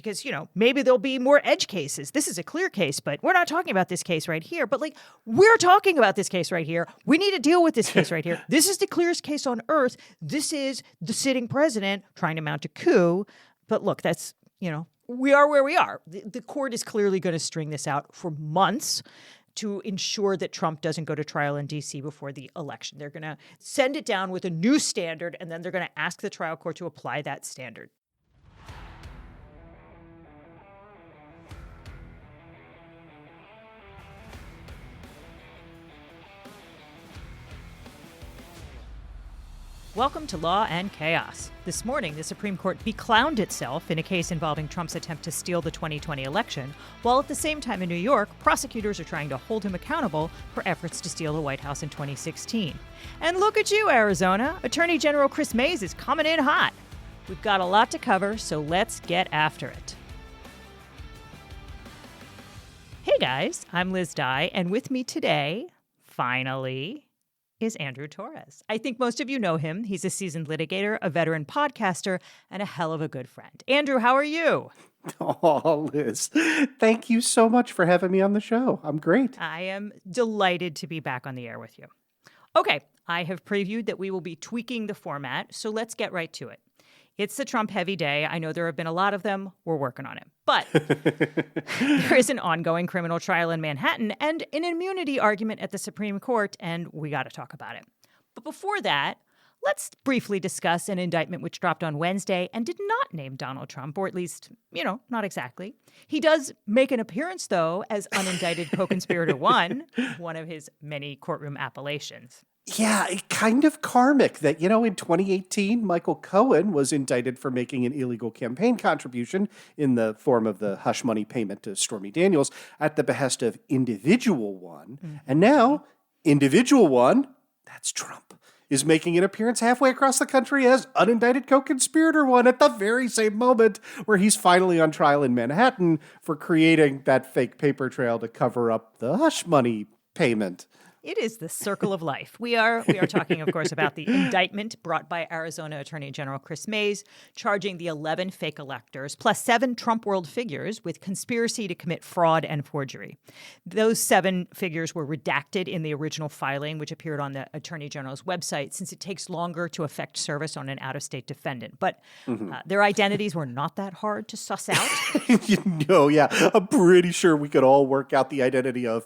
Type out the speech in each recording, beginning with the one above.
because, maybe there'll be more edge cases. This is a clear case, but we're not talking about this case right here. But we're talking about this case right here. We need to deal with this case right here. This is the clearest case on earth. This is the sitting president trying to mount a coup. But look, that's, we are where we are. The court is clearly going to string this out for months to ensure that Trump doesn't go to trial in D.C. before the election. They're going to send it down with a new standard, and then they're going to ask the trial court to apply that standard. Welcome to Law and Chaos. This morning, the Supreme Court beclowned itself in a case involving Trump's attempt to steal the 2020 election, while at the same time in New York, prosecutors are trying to hold him accountable for efforts to steal the White House in 2016. And look at you, Arizona. Attorney General Chris Mays is coming in hot. We've got a lot to cover, so let's get after it. Hey guys, I'm Liz Dye, and with me today, finally, is Andrew Torrez. I think most of you know him. He's a seasoned litigator, a veteran podcaster, and a hell of a good friend. Andrew, how are you? Oh, Liz, thank you so much for having me on the show. I'm great. I am delighted to be back on the air with you. Okay, I have previewed that we will be tweaking the format, so let's get right to it. It's the Trump-heavy day. I know there have been a lot of them. We're working on it. But there is an ongoing criminal trial in Manhattan and an immunity argument at the Supreme Court, and we got to talk about it. But before that, let's briefly discuss an indictment which dropped on Wednesday and did not name Donald Trump, or at least, not exactly. He does make an appearance, though, as unindicted co-conspirator one of his many courtroom appellations. Yeah, kind of karmic that, in 2018, Michael Cohen was indicted for making an illegal campaign contribution in the form of the hush money payment to Stormy Daniels at the behest of individual one. Mm-hmm. And now, individual one, that's Trump, is making an appearance halfway across the country as unindicted co-conspirator one at the very same moment where he's finally on trial in Manhattan for creating that fake paper trail to cover up the hush money payment. It is the circle of life. We are talking, of course, about the indictment brought by Arizona Attorney General Chris Mays, charging the 11 fake electors plus 7 Trump world figures with conspiracy to commit fraud and forgery. Those 7 figures were redacted in the original filing, which appeared on the Attorney General's website, since it takes longer to effect service on an out-of-state defendant. But their identities were not that hard to suss out. I'm pretty sure we could all work out the identity of,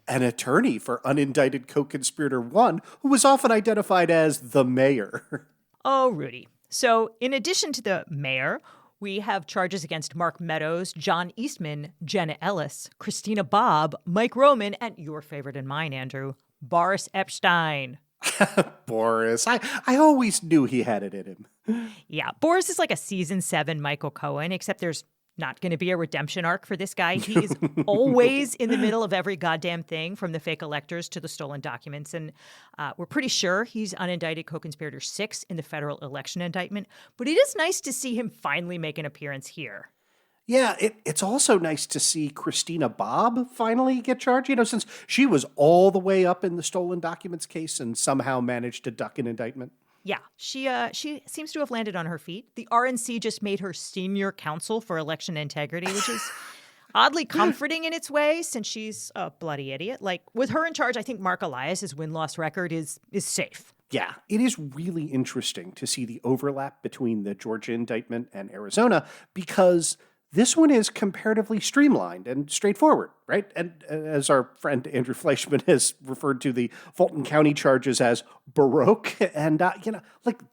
an attorney for unindicted co-conspirator one, who was often identified as the mayor. Oh, Rudy. So in addition to the mayor, we have charges against Mark Meadows, John Eastman, Jenna Ellis, Christina Bobb, Mike Roman, and your favorite and mine, Andrew, Boris Epshteyn. Boris. I always knew he had it in him. Yeah, Boris is like a season 7 Michael Cohen, except there's not going to be a redemption arc for this guy. He is always in the middle of every goddamn thing, from the fake electors to the stolen documents. And we're pretty sure he's unindicted co-conspirator 6 in the federal election indictment. But it is nice to see him finally make an appearance here. Yeah, it's also nice to see Christina Bobb finally get charged, since she was all the way up in the stolen documents case and somehow managed to duck an indictment. Yeah, she seems to have landed on her feet. The RNC just made her senior counsel for election integrity, which is oddly comforting in its way, since she's a bloody idiot. With her in charge, I think Mark Elias's win-loss record is safe. Yeah, it is really interesting to see the overlap between the Georgia indictment and Arizona, because this one is comparatively streamlined and straightforward, right? And as our friend Andrew Fleischman has referred to the Fulton County charges as Baroque. And,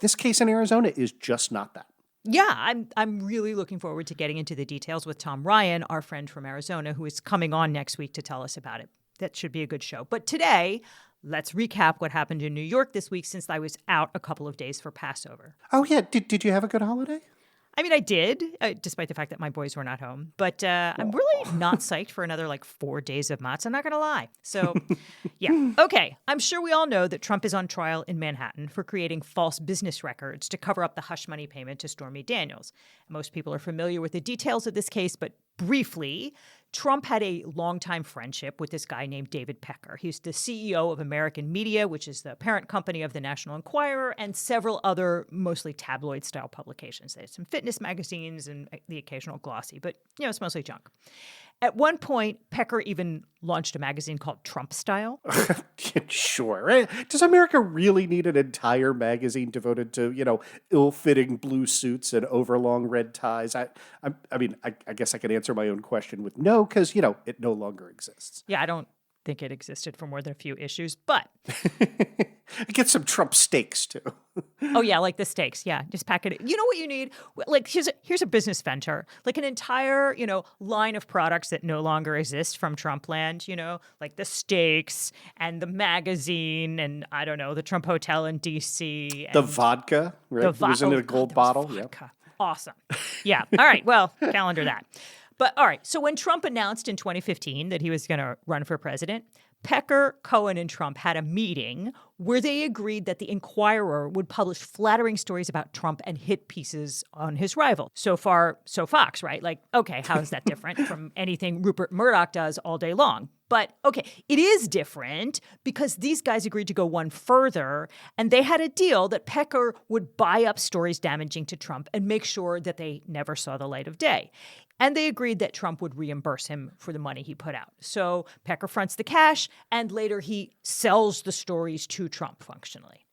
this case in Arizona is just not that. Yeah, I'm really looking forward to getting into the details with Tom Ryan, our friend from Arizona, who is coming on next week to tell us about it. That should be a good show. But today, let's recap what happened in New York this week, since I was out a couple of days for Passover. Oh, yeah. Did you have a good holiday? I mean, I did, despite the fact that my boys were not home. But I'm really not psyched for another 4 days of matzah, I'm not going to lie. So, yeah. Okay, I'm sure we all know that Trump is on trial in Manhattan for creating false business records to cover up the hush money payment to Stormy Daniels. Most people are familiar with the details of this case, but briefly, Trump had a longtime friendship with this guy named David Pecker. He's the CEO of American Media, which is the parent company of the National Enquirer, and several other mostly tabloid-style publications. They had some fitness magazines and the occasional glossy, but, it's mostly junk. At one point, Pecker even launched a magazine called Trump Style. Sure. Right? Does America really need an entire magazine devoted to, ill-fitting blue suits and overlong red ties? I guess I could answer my own question with no, because, it no longer exists. Yeah, I don't think it existed for more than a few issues, but... Get some Trump steaks, too. Oh, yeah, like the steaks. Yeah, just pack it. You know what you need? Like, here's a business venture. Like an entire, line of products that no longer exist from Trump land, like the steaks and the magazine and, I don't know, the Trump Hotel in D.C. And the vodka, right? It was in a gold bottle. Vodka. Yep. Awesome. Yeah. All right. Well, calendar that. But all right. So when Trump announced in 2015 that he was going to run for president, Pecker, Cohen, and Trump had a meeting where they agreed that the Enquirer would publish flattering stories about Trump and hit pieces on his rival. So far, so Fox, right? Like, okay, how is that different from anything Rupert Murdoch does all day long? But, okay, it is different because these guys agreed to go one further, and they had a deal that Pecker would buy up stories damaging to Trump and make sure that they never saw the light of day. And they agreed that Trump would reimburse him for the money he put out. So Pecker fronts the cash, and later he sells the stories to Trump functionally.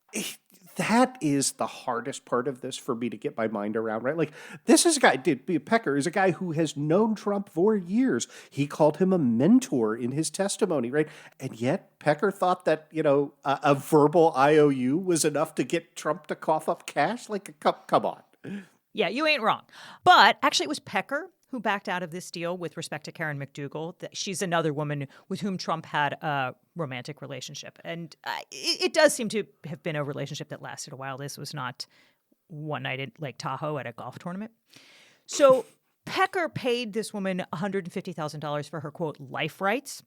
That is the hardest part of this for me to get my mind around, right? Like, this is a guy, Pecker is a guy who has known Trump for years. He called him a mentor in his testimony, right? And yet Pecker thought that, a verbal IOU was enough to get Trump to cough up cash? Like, come on. Yeah, you ain't wrong. But actually, it was Pecker who backed out of this deal with respect to Karen McDougal. She's another woman with whom Trump had a romantic relationship. And it does seem to have been a relationship that lasted a while. This was not one night at Lake Tahoe at a golf tournament. So Pecker paid this woman $150,000 for her, quote, life rights.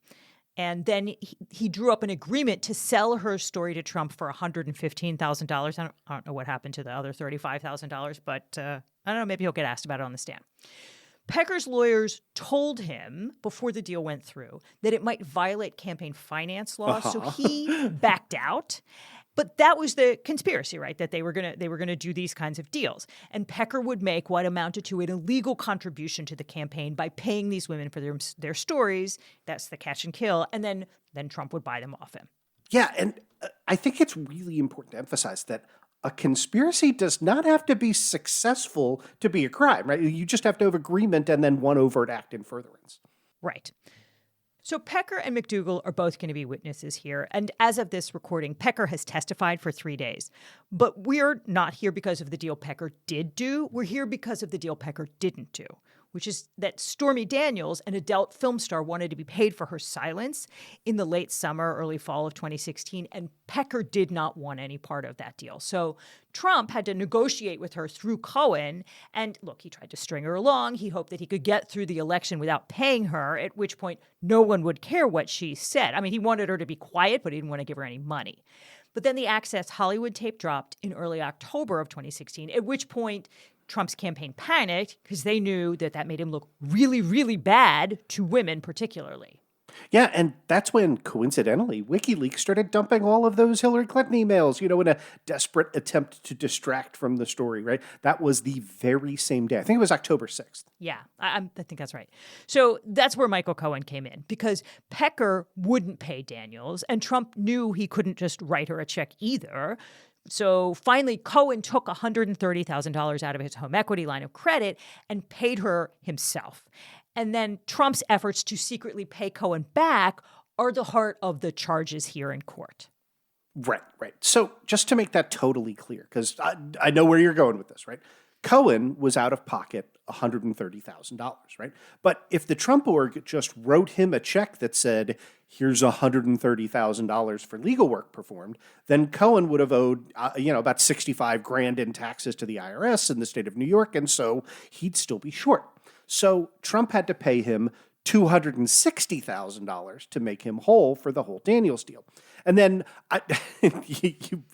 And then he drew up an agreement to sell her story to Trump for $115,000. I don't know what happened to the other $35,000, but I don't know, maybe he'll get asked about it on the stand. Pecker's lawyers told him before the deal went through that it might violate campaign finance laws, so he backed out. But that was the conspiracy, right? That they were gonna do these kinds of deals, and Pecker would make what amounted to an illegal contribution to the campaign by paying these women for their stories. That's the catch and kill, and then Trump would buy them off him. Yeah, and I think it's really important to emphasize that a conspiracy does not have to be successful to be a crime, right? You just have to have agreement and then one overt act in furtherance. Right. So Pecker and McDougal are both going to be witnesses here. And as of this recording, Pecker has testified for 3 days. But we're not here because of the deal Pecker did do. We're here because of the deal Pecker didn't do, which is that Stormy Daniels, an adult film star, wanted to be paid for her silence in the late summer, early fall of 2016, and Pecker did not want any part of that deal. So Trump had to negotiate with her through Cohen, and look, he tried to string her along. He hoped that he could get through the election without paying her, at which point no one would care what she said. I mean, he wanted her to be quiet, but he didn't want to give her any money. But then the Access Hollywood tape dropped in early October of 2016, at which point Trump's campaign panicked because they knew that made him look really, really bad to women particularly. Yeah, and that's when, coincidentally, WikiLeaks started dumping all of those Hillary Clinton emails, in a desperate attempt to distract from the story, right? That was the very same day. I think it was October 6th. Yeah, I think that's right. So that's where Michael Cohen came in, because Pecker wouldn't pay Daniels, and Trump knew he couldn't just write her a check either. So finally, Cohen took $130,000 out of his home equity line of credit and paid her himself. And then Trump's efforts to secretly pay Cohen back are the heart of the charges here in court. Right. So just to make that totally clear, because I know where you're going with this, right? Cohen was out of pocket $130,000, right? But if the Trump org just wrote him a check that said, here's $130,000 for legal work performed, then Cohen would have owed, about $65,000 in taxes to the IRS in the state of New York, and so he'd still be short. So Trump had to pay him $260,000 to make him whole for the whole Daniels deal. And then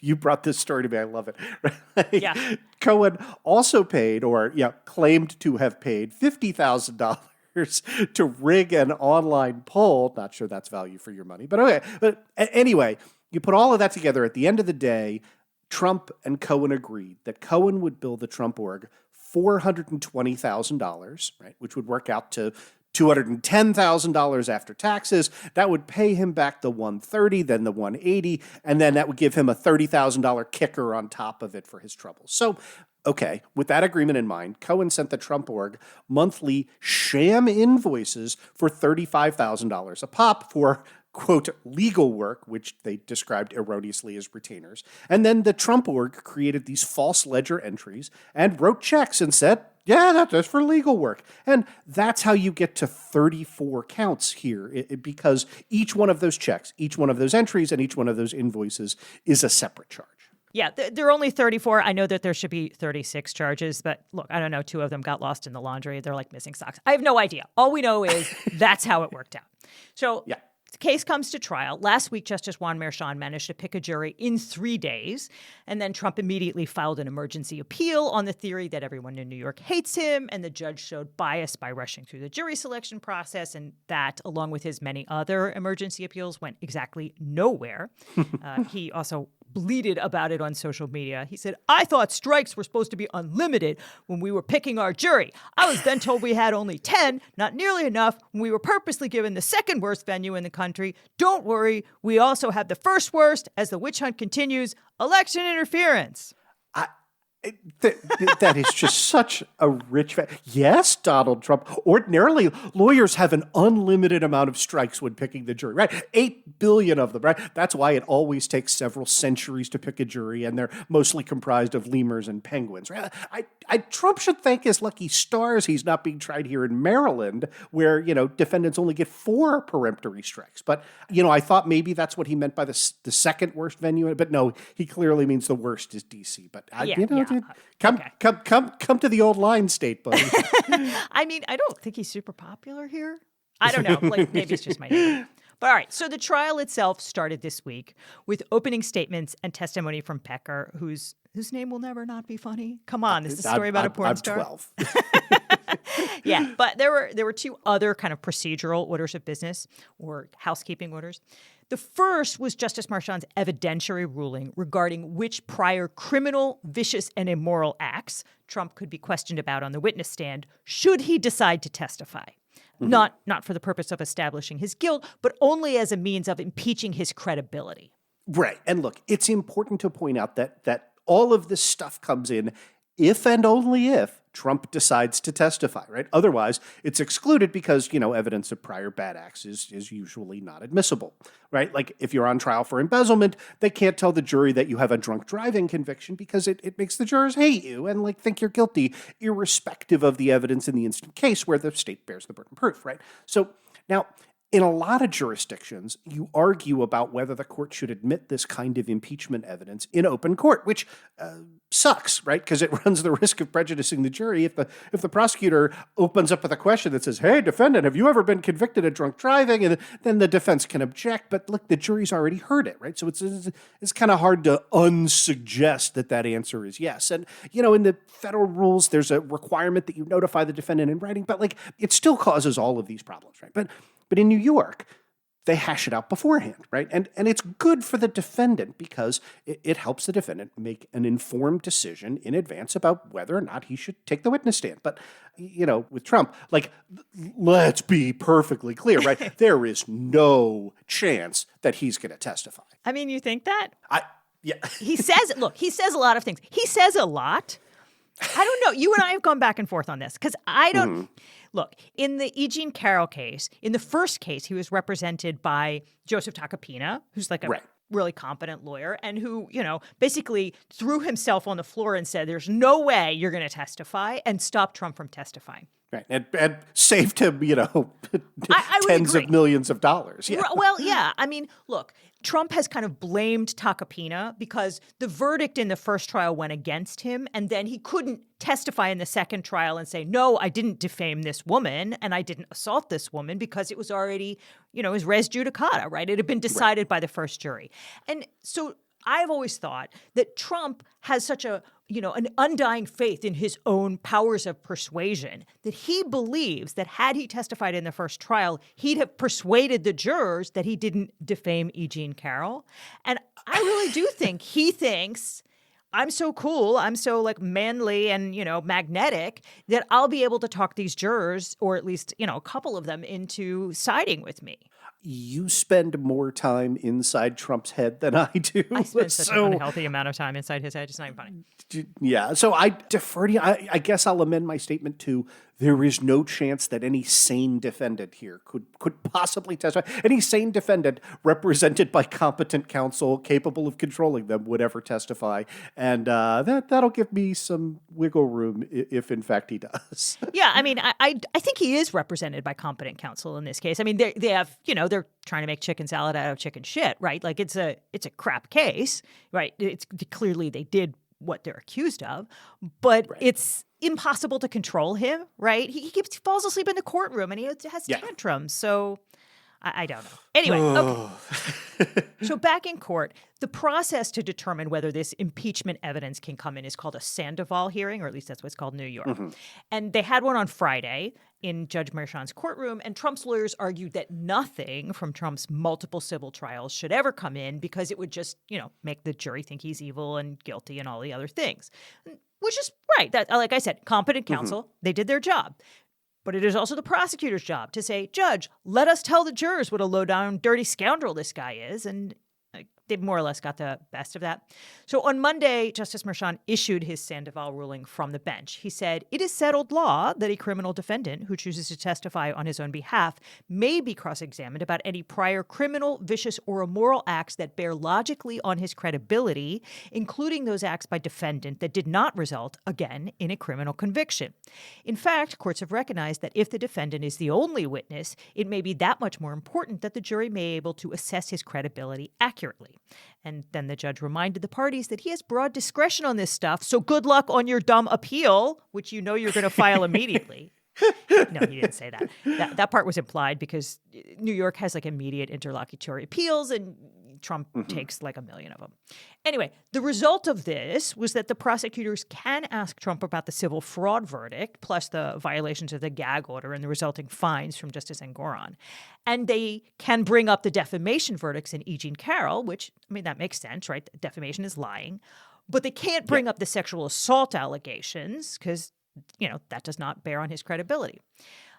you brought this story to me. I love it. Right? Yeah. Cohen also paid, or claimed to have paid $50,000 to rig an online poll. Not sure that's value for your money, but okay. But anyway, you put all of that together. At the end of the day, Trump and Cohen agreed that Cohen would bill the Trump org $420,000, right, which would work out to $210,000 after taxes. That would pay him back the $130,000, then the $180,000, and then that would give him a $30,000 kicker on top of it for his troubles. So, okay, with that agreement in mind, Cohen sent the Trump org monthly sham invoices for $35,000 a pop for, quote, legal work, which they described erroneously as retainers. And then the Trump org created these false ledger entries and wrote checks and said, yeah, that's for legal work. And that's how you get to 34 counts here, because each one of those checks, each one of those entries, and each one of those invoices is a separate charge. Yeah, there are only 34. I know that there should be 36 charges, but look, I don't know. 2 of them got lost in the laundry. They're like missing socks. I have no idea. All we know is that's how it worked out. So yeah. The case comes to trial. Last week, Justice Juan Merchan managed to pick a jury in 3 days, and then Trump immediately filed an emergency appeal on the theory that everyone in New York hates him, and the judge showed bias by rushing through the jury selection process, and that, along with his many other emergency appeals, went exactly nowhere. He also bleated about it on social media. He said, I thought strikes were supposed to be unlimited when we were picking our jury. I was then told we had only 10, not nearly enough, when we were purposely given the second worst venue in the country. Don't worry, we also have the first worst as the witch hunt continues, election interference. That is just such a rich fact. Yes, Donald Trump. Ordinarily, lawyers have an unlimited amount of strikes when picking the jury, right? 8 billion of them, right? That's why it always takes several centuries to pick a jury, and they're mostly comprised of lemurs and penguins, right? Trump should thank his lucky stars he's not being tried here in Maryland, where, defendants only get 4 peremptory strikes. But, I thought maybe that's what he meant by the second worst venue, but no, he clearly means the worst is DC. But, Come to the old line state, buddy. I mean, I don't think he's super popular here. I don't know. Maybe it's just my name. But all right, so the trial itself started this week with opening statements and testimony from Pecker, whose name will never not be funny. Come on, this is a story about a porn star. I'm 12. Yeah, but there were 2 other kind of procedural orders of business or housekeeping orders. The first was Justice Merchan's evidentiary ruling regarding which prior criminal, vicious, and immoral acts Trump could be questioned about on the witness stand should he decide to testify. Mm-hmm. Not for the purpose of establishing his guilt, but only as a means of impeaching his credibility. Right. And look, it's important to point out that all of this stuff comes in if and only if Trump decides to testify, right? Otherwise, it's excluded because, evidence of prior bad acts is usually not admissible, right? Like if you're on trial for embezzlement, they can't tell the jury that you have a drunk driving conviction because it makes the jurors hate you and think you're guilty, irrespective of the evidence in the instant case where the state bears the burden of proof, right? So now, in a lot of jurisdictions, you argue about whether the court should admit this kind of impeachment evidence in open court, which sucks, right? Because it runs the risk of prejudicing the jury if the prosecutor opens up with a question that says, hey, defendant, have you ever been convicted of drunk driving? And then the defense can object, but look, the jury's already heard it, right? So it's kind of hard to unsuggest that answer is yes. And, in the federal rules, there's a requirement that you notify the defendant in writing, but it still causes all of these problems, right? But in New York, they hash it out beforehand, right? And it's good for the defendant because it helps the defendant make an informed decision in advance about whether or not he should take the witness stand. But, with Trump, let's be perfectly clear, right? There is no chance that he's going to testify. I mean, you think that? Yeah. He says a lot of things. He says a lot. I don't know. You and I have gone back and forth on this because I don't... Mm-hmm. Look, in the E. Jean Carroll case, in the first case, he was represented by Joseph Tacopina, who's a really competent lawyer and who, basically threw himself on the floor and said, there's no way you're going to testify and stop Trump from testifying. Right. And saved him, tens of millions of dollars. Yeah. Well, yeah. I mean, look, Trump has kind of blamed Tacopina because the verdict in the first trial went against him, and then he couldn't testify in the second trial and say, no, I didn't defame this woman and I didn't assault this woman because it was already, it was res judicata, right? It had been decided by the first jury. And so I've always thought that Trump has such an undying faith in his own powers of persuasion that he believes that had he testified in the first trial, he'd have persuaded the jurors that he didn't defame E. Jean Carroll. And I really do think he thinks, I'm so cool, I'm so like manly and, magnetic that I'll be able to talk these jurors, or at least, a couple of them, into siding with me. You spend more time inside Trump's head than I do. I spend such an unhealthy amount of time inside his head. It's not even funny. Yeah. So I defer to you. I guess I'll amend my statement to there is no chance that any sane defendant here could possibly testify. Any sane defendant represented by competent counsel capable of controlling them would ever testify. And that'll give me some wiggle room if in fact he does. Yeah. I mean, I think he is represented by competent counsel in this case. I mean, they have, they're trying to make chicken salad out of chicken shit, right? Like it's a crap case, right? It's clearly they did what they're accused of, but It's impossible to control him, right? He falls asleep in the courtroom and he has tantrums. So I don't know. Anyway, okay. So back in court, the process to determine whether this impeachment evidence can come in is called a Sandoval hearing, or at least that's what it's called in New York. Mm-hmm. And they had one on Friday in Judge Merchan's courtroom, and Trump's lawyers argued that nothing from Trump's multiple civil trials should ever come in because it would just, make the jury think he's evil and guilty and all the other things, which is right. That, like I said, competent counsel, they did their job. But it is also the prosecutor's job to say, Judge, let us tell the jurors what a low-down, dirty scoundrel this guy is. And they more or less got the best of that. So on Monday, Justice Merchan issued his Sandoval ruling from the bench. He said, it is settled law that a criminal defendant who chooses to testify on his own behalf may be cross-examined about any prior criminal, vicious, or immoral acts that bear logically on his credibility, including those acts by defendant that did not result, again, in a criminal conviction. In fact, courts have recognized that if the defendant is the only witness, it may be that much more important that the jury may be able to assess his credibility accurately. And then the judge reminded the parties that he has broad discretion on this stuff, so good luck on your dumb appeal, which you're going to file immediately. No, he didn't say that. That part was implied because New York has like immediate interlocutory appeals and Trump takes like 1 million of them. Anyway, the result of this was that the prosecutors can ask Trump about the civil fraud verdict, plus the violations of the gag order and the resulting fines from Justice Engoron. And they can bring up the defamation verdicts in E. Jean Carroll, which, that makes sense, right? Defamation is lying. But they can't bring up the sexual assault allegations because, that does not bear on his credibility.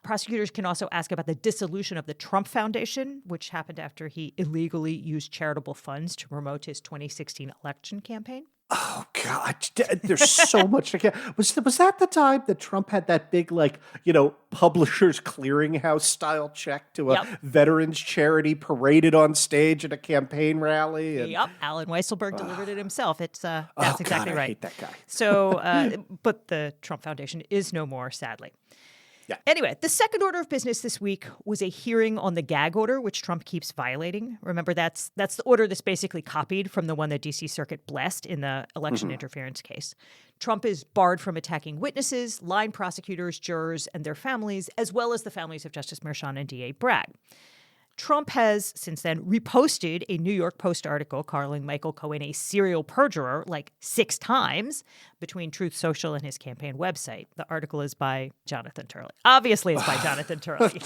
Prosecutors can also ask about the dissolution of the Trump Foundation, which happened after he illegally used charitable funds to promote his 2016 election campaign. Oh, God. There's so much to get. Was that the time that Trump had that big, Publishers Clearinghouse style check to a veterans charity paraded on stage at a campaign rally? And... Yep. Alan Weisselberg delivered it himself. That's exactly God, right. I hate that guy. So, but the Trump Foundation is no more, sadly. Yeah. Anyway, the second order of business this week was a hearing on the gag order, which Trump keeps violating. Remember, that's the order that's basically copied from the one that D.C. Circuit blessed in the election interference case. Trump is barred from attacking witnesses, line prosecutors, jurors, and their families, as well as the families of Justice Merchan and D.A. Bragg. Trump has, since then, reposted a New York Post article calling Michael Cohen a serial perjurer 6 times between Truth Social and his campaign website. The article is by Jonathan Turley. Obviously, it's by Jonathan Turley.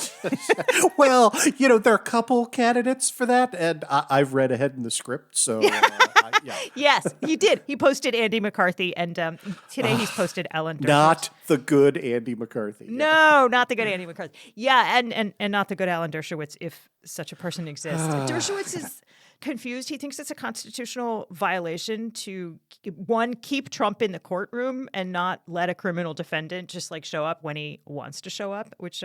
Well, there are a couple candidates for that, and I've read ahead in the script, so... Yes, he did. He posted Andy McCarthy, and today he's posted Alan Dershowitz. Not the good Andy McCarthy. No, not the good Andy McCarthy. Yeah, and not the good Alan Dershowitz, if such a person exists. Dershowitz is confused. He thinks it's a constitutional violation to, one, keep Trump in the courtroom and not let a criminal defendant just show up when he wants to show up, which...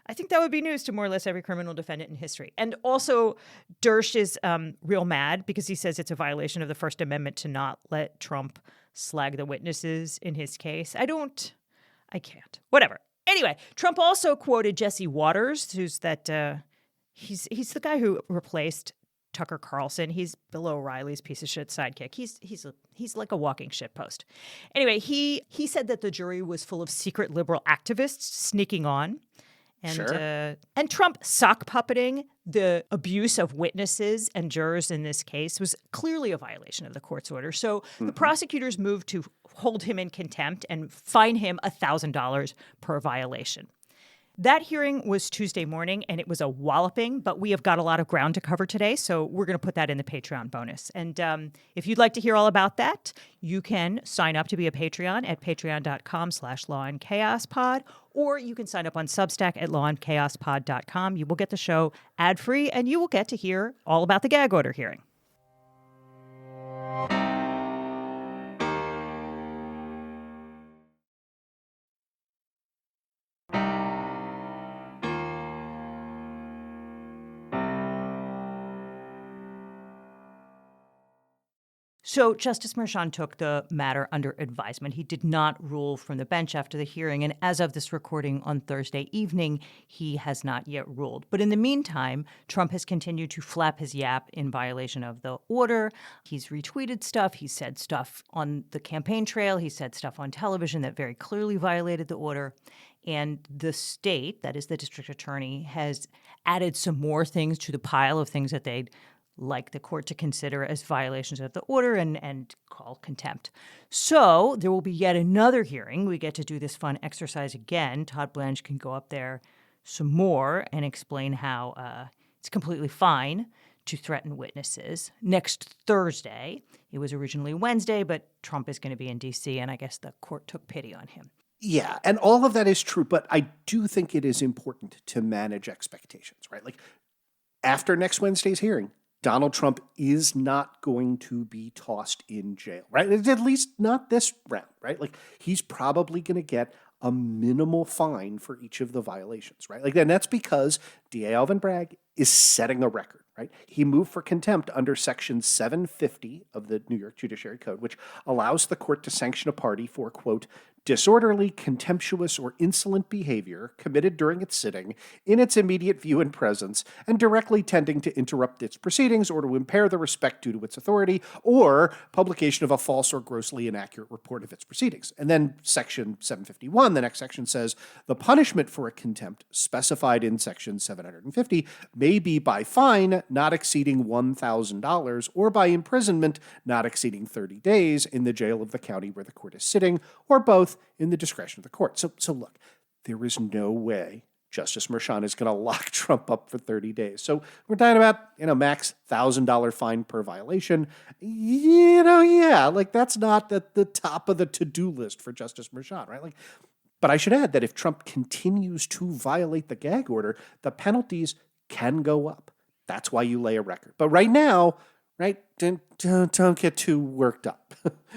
I think that would be news to more or less every criminal defendant in history. And also, Dersh is real mad because he says it's a violation of the First Amendment to not let Trump slag the witnesses in his case. I can't. Whatever. Anyway, Trump also quoted Jesse Waters, who's he's the guy who replaced Tucker Carlson. He's Bill O'Reilly's piece of shit sidekick. He's like a walking shitpost. Anyway, he said that the jury was full of secret liberal activists sneaking on. And Trump sock puppeting the abuse of witnesses and jurors in this case was clearly a violation of the court's order. So the prosecutors moved to hold him in contempt and fine him $1,000 per violation. That hearing was Tuesday morning, and it was a walloping, but we have got a lot of ground to cover today, so we're going to put that in the Patreon bonus. And if you'd like to hear all about that, you can sign up to be a Patreon at patreon.com/lawandchaospod, or you can sign up on Substack at lawandchaospod.com. You will get the show ad-free, and you will get to hear all about the gag order hearing. So Justice Merchan took the matter under advisement. He did not rule from the bench after the hearing, and as of this recording on Thursday evening, he has not yet ruled. But in the meantime, Trump has continued to flap his yap in violation of the order. He's retweeted stuff. He said stuff on the campaign trail. He said stuff on television that very clearly violated the order. And the state, that is the district attorney, has added some more things to the pile of things that they'd like the court to consider as violations of the order and call contempt. So there will be yet another hearing. We get to do this fun exercise again. Todd Blanche can go up there some more and explain how it's completely fine to threaten witnesses. Next Thursday, it was originally Wednesday, but Trump is going to be in D.C., and I guess the court took pity on him. Yeah, and all of that is true, but I do think it is important to manage expectations, right? Like, after next Wednesday's hearing, Donald Trump is not going to be tossed in jail, right? At least not this round, right? Like, he's probably going to get a minimal fine for each of the violations, right? Like, and that's because DA Alvin Bragg is setting a record, right? He moved for contempt under Section 750 of the New York Judiciary Code, which allows the court to sanction a party for, quote, disorderly, contemptuous, or insolent behavior committed during its sitting in its immediate view and presence and directly tending to interrupt its proceedings or to impair the respect due to its authority or publication of a false or grossly inaccurate report of its proceedings. And then Section 751, the next section says, the punishment for a contempt specified in Section 750 may be by fine not exceeding $1,000 or by imprisonment not exceeding 30 days in the jail of the county where the court is sitting, or both in the discretion of the court. So look, there is no way Justice Merchan is going to lock Trump up for 30 days. So we're talking about, max $1,000 fine per violation. Like, that's not at the top of the to-do list for Justice Merchan, right? Like, but I should add that if Trump continues to violate the gag order, the penalties can go up. That's why you lay a record. But right now, right, don't get too worked up.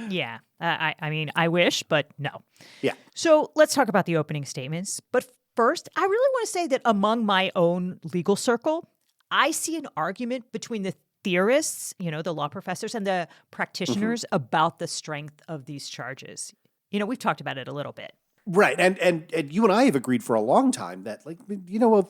Yeah. I mean, I wish, but no. Yeah. So let's talk about the opening statements. But first, I really want to say that among my own legal circle, I see an argument between the theorists, the law professors, and the practitioners about the strength of these charges. We've talked about it a little bit. Right. And you and I have agreed for a long time that, like,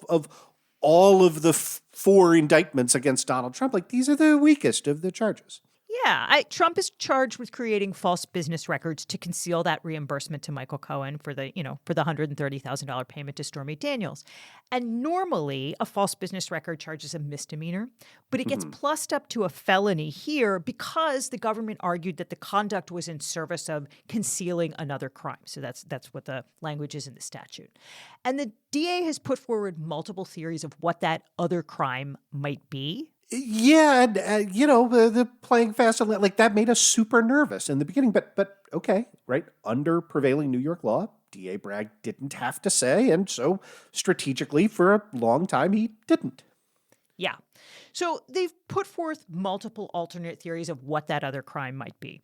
of all of the four indictments against Donald Trump, like, these are the weakest of the charges. Yeah, Trump is charged with creating false business records to conceal that reimbursement to Michael Cohen for the $130,000 payment to Stormy Daniels. And normally, a false business record charge is a misdemeanor, but it gets plussed up to a felony here because the government argued that the conduct was in service of concealing another crime. So that's what the language is in the statute. And the DA has put forward multiple theories of what that other crime might be. Yeah, and the playing fast and like that made us super nervous in the beginning. But okay, right? Under prevailing New York law, DA Bragg didn't have to say, and so strategically for a long time he didn't. Yeah. So they've put forth multiple alternate theories of what that other crime might be.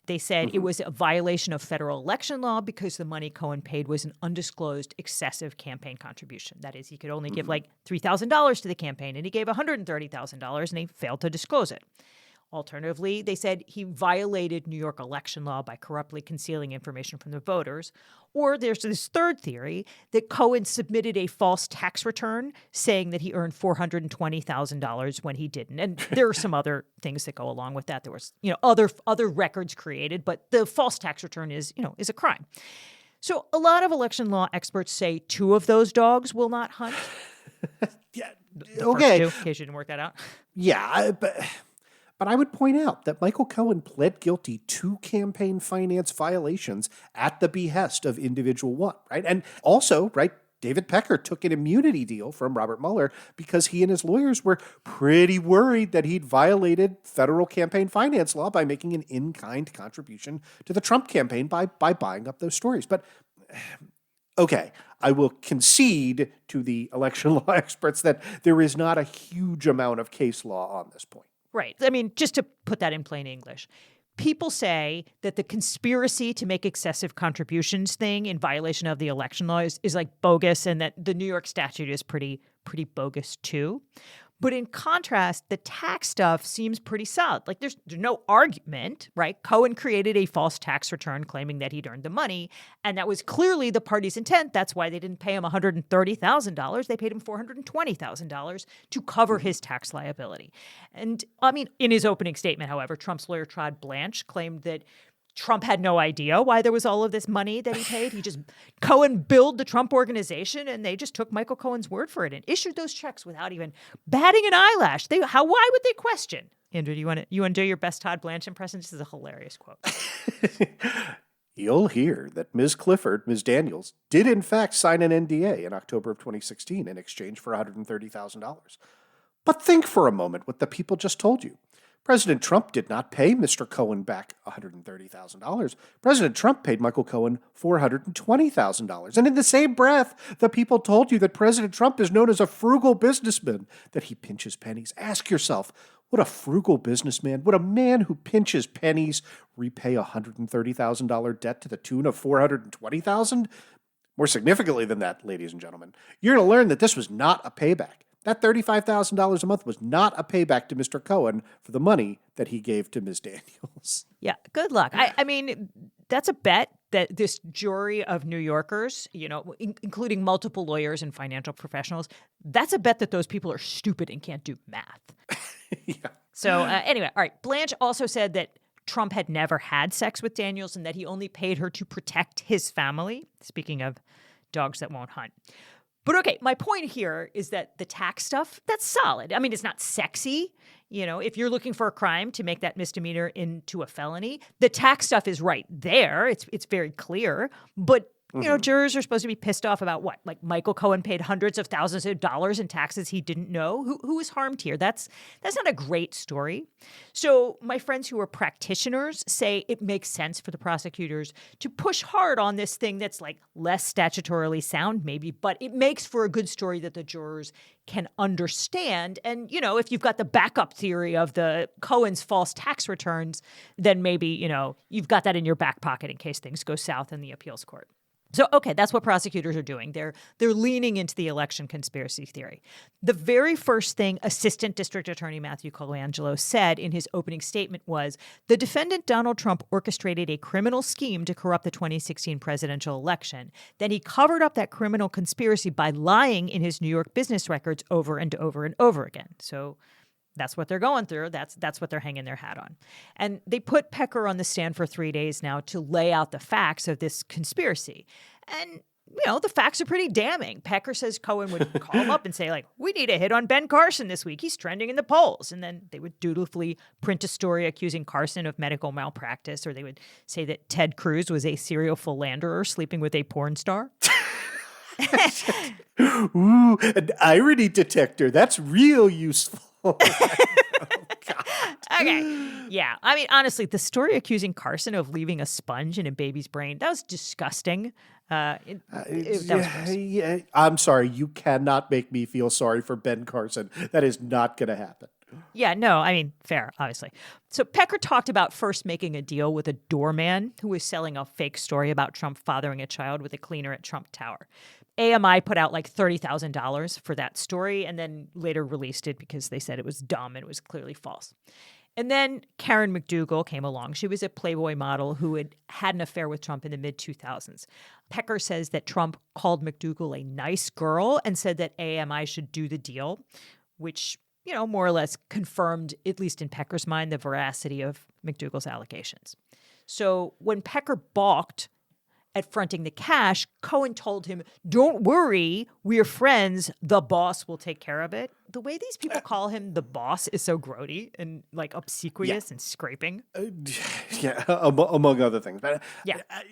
They said it was a violation of federal election law because the money Cohen paid was an undisclosed excessive campaign contribution. That is, he could only give like $3,000 to the campaign, and he gave $130,000, and he failed to disclose it. Alternatively, they said he violated New York election law by corruptly concealing information from the voters. Or there's this third theory that Cohen submitted a false tax return saying that he earned $420,000 when he didn't. And there are some other things that go along with that. There was, other records created, but the false tax return is a crime. So a lot of election law experts say 2 of those dogs will not hunt. Yeah. The Okay. first 2, in case you didn't work that out. Yeah, but I would point out that Michael Cohen pled guilty to campaign finance violations at the behest of individual one, right? And also, right, David Pecker took an immunity deal from Robert Mueller because he and his lawyers were pretty worried that he'd violated federal campaign finance law by making an in-kind contribution to the Trump campaign by buying up those stories. But okay, I will concede to the election law experts that there is not a huge amount of case law on this point. Right. I mean, just to put that in plain English, people say that the conspiracy to make excessive contributions thing in violation of the election law is like bogus, and that the New York statute is pretty bogus too. But in contrast, the tax stuff seems pretty solid. Like there's no argument, right? Cohen created a false tax return claiming that he'd earned the money, and that was clearly the party's intent. That's why they didn't pay him $130,000. They paid him $420,000 to cover his tax liability. And I mean, in his opening statement, however, Trump's lawyer Todd Blanche claimed that Trump had no idea why there was all of this money that he paid. Cohen billed the Trump organization, and they just took Michael Cohen's word for it and issued those checks without even batting an eyelash. Why would they question? Andrew, do you want to do your best Todd Blanche impression? This is a hilarious quote. You'll hear that Ms. Clifford, Ms. Daniels, did in fact sign an NDA in October of 2016 in exchange for $130,000. But think for a moment what the people just told you. President Trump did not pay Mr. Cohen back $130,000. President Trump paid Michael Cohen $420,000. And in the same breath, the people told you that President Trump is known as a frugal businessman, that he pinches pennies. Ask yourself, would a frugal businessman, would a man who pinches pennies repay a $130,000 debt to the tune of $420,000? More significantly than that, ladies and gentlemen, you're going to learn that this was not a payback. That $35,000 a month was not a payback to Mr. Cohen for the money that he gave to Ms. Daniels. Yeah, good luck. I mean, that's a bet that this jury of New Yorkers, including multiple lawyers and financial professionals, that's a bet that those people are stupid and can't do math. Yeah. So anyway, all right. Blanche also said that Trump had never had sex with Daniels and that he only paid her to protect his family. Speaking of dogs that won't hunt. But okay, my point here is that the tax stuff, that's solid. I mean, it's not sexy. If you're looking for a crime to make that misdemeanor into a felony, the tax stuff is right there. It's very clear. But jurors are supposed to be pissed off about what? Like Michael Cohen paid hundreds of thousands of dollars in taxes he didn't know. Who was harmed here? That's not a great story. So my friends who are practitioners say it makes sense for the prosecutors to push hard on this thing that's like less statutorily sound maybe, but it makes for a good story that the jurors can understand. And, if you've got the backup theory of the Cohen's false tax returns, then maybe, you've got that in your back pocket in case things go south in the appeals court. So, okay, that's what prosecutors are doing. They're leaning into the election conspiracy theory. The very first thing Assistant District Attorney Matthew Colangelo said in his opening statement was, the defendant Donald Trump orchestrated a criminal scheme to corrupt the 2016 presidential election. Then he covered up that criminal conspiracy by lying in his New York business records over and over and over again. So that's what they're going through. That's what they're hanging their hat on. And they put Pecker on the stand for 3 days now to lay out the facts of this conspiracy. And, the facts are pretty damning. Pecker says Cohen would call him up and say, we need a hit on Ben Carson this week. He's trending in the polls. And then they would dutifully print a story accusing Carson of medical malpractice, or they would say that Ted Cruz was a serial philanderer sleeping with a porn star. Ooh, an irony detector. That's real useful. Oh, God. Okay. Yeah. I mean, honestly, the story accusing Carson of leaving a sponge in a baby's brain, that was disgusting. That was gross. Yeah, I'm sorry. You cannot make me feel sorry for Ben Carson. That is not going to happen. Yeah, no, I mean, fair, obviously. So Pecker talked about first making a deal with a doorman who was selling a fake story about Trump fathering a child with a cleaner at Trump Tower. AMI put out $30,000 for that story and then later released it because they said it was dumb and it was clearly false. And then Karen McDougal came along. She was a Playboy model who had an affair with Trump in the mid-2000s. Pecker says that Trump called McDougal a nice girl and said that AMI should do the deal, which, more or less confirmed, at least in Pecker's mind, the veracity of McDougal's allegations. So when Pecker balked at fronting the cash, Cohen told him, "Don't worry, we're friends. The boss will take care of it." The way these people call him the boss is so grody and like obsequious and scraping. Among other things. But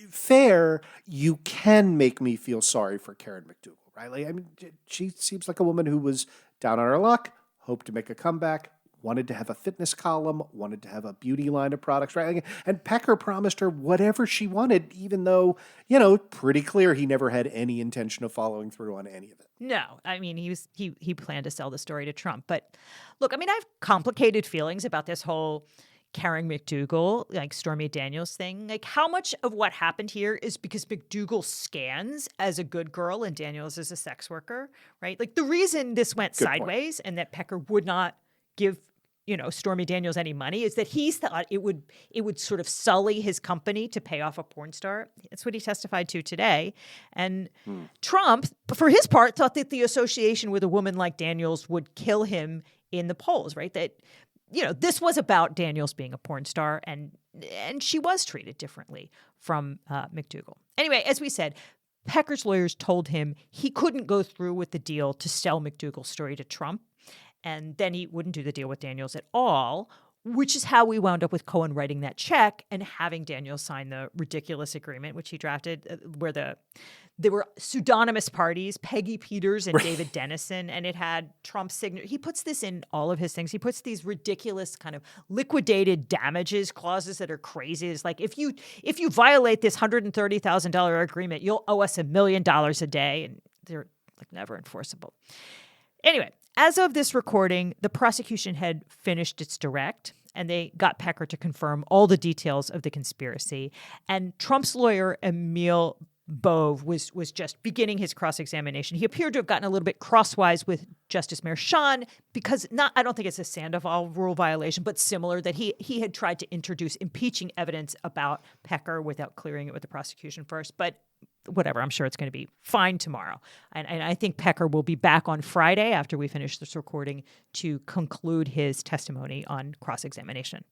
fair, you can make me feel sorry for Karen McDougal, right? Like, I mean, she seems like a woman who was down on her luck, hoped to make a comeback, wanted to have a fitness column, wanted to have a beauty line of products, right? And Pecker promised her whatever she wanted, even though, pretty clear he never had any intention of following through on any of it. No, I mean, he planned to sell the story to Trump. But look, I mean, I have complicated feelings about this whole Karen McDougal, like Stormy Daniels thing. Like, how much of what happened here is because McDougal scans as a good girl and Daniels is a sex worker, right? Like, the reason this went sideways and that Pecker would not give Stormy Daniels any money is that he thought it would sort of sully his company to pay off a porn star. That's what he testified to today. And Trump, for his part, thought that the association with a woman like Daniels would kill him in the polls, right? That, this was about Daniels being a porn star, and she was treated differently from McDougal. Anyway, as we said, Pecker's lawyers told him he couldn't go through with the deal to sell McDougal's story to Trump. And then he wouldn't do the deal with Daniels at all, which is how we wound up with Cohen writing that check and having Daniels sign the ridiculous agreement, which he drafted, where there were pseudonymous parties, Peggy Peters and David Dennison, and it had Trump's signature. He puts this in all of his things. He puts these ridiculous kind of liquidated damages clauses that are crazy. It's like, if you violate this $130,000 agreement, you'll owe us $1 million a day, and they're like never enforceable. Anyway, as of this recording, the prosecution had finished its direct, and they got Pecker to confirm all the details of the conspiracy. And Trump's lawyer, Emil Bove, was just beginning his cross-examination. He appeared to have gotten a little bit crosswise with Justice Merchan because I don't think it's a Sandoval rule violation, but similar, that he had tried to introduce impeaching evidence about Pecker without clearing it with the prosecution first. But whatever, I'm sure it's going to be fine tomorrow. And I think Pecker will be back on Friday after we finish this recording to conclude his testimony on cross-examination.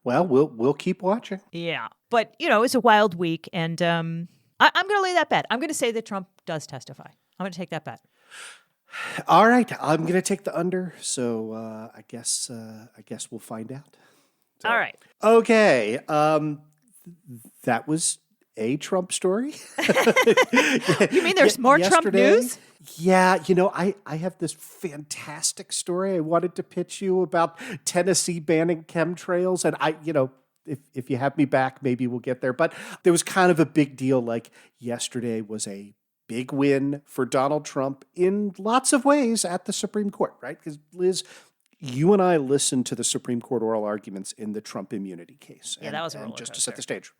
Well, we'll keep watching. Yeah. But, it's a wild week, and I'm going to lay that bet. I'm going to say that Trump does testify. I'm going to take that bet. All right. I'm going to take the under, so I guess we'll find out. So, all right. Okay. That was a Trump story. You mean there's more Trump news? Yeah, I have this fantastic story I wanted to pitch you about Tennessee banning chemtrails, and if you have me back, maybe we'll get there. But there was kind of a big deal. Like, yesterday was a big win for Donald Trump in lots of ways at the Supreme Court, right? Because, Liz, you and I listened to the Supreme Court oral arguments in the Trump immunity case. Yeah, that was a roller just coaster. to set the stage.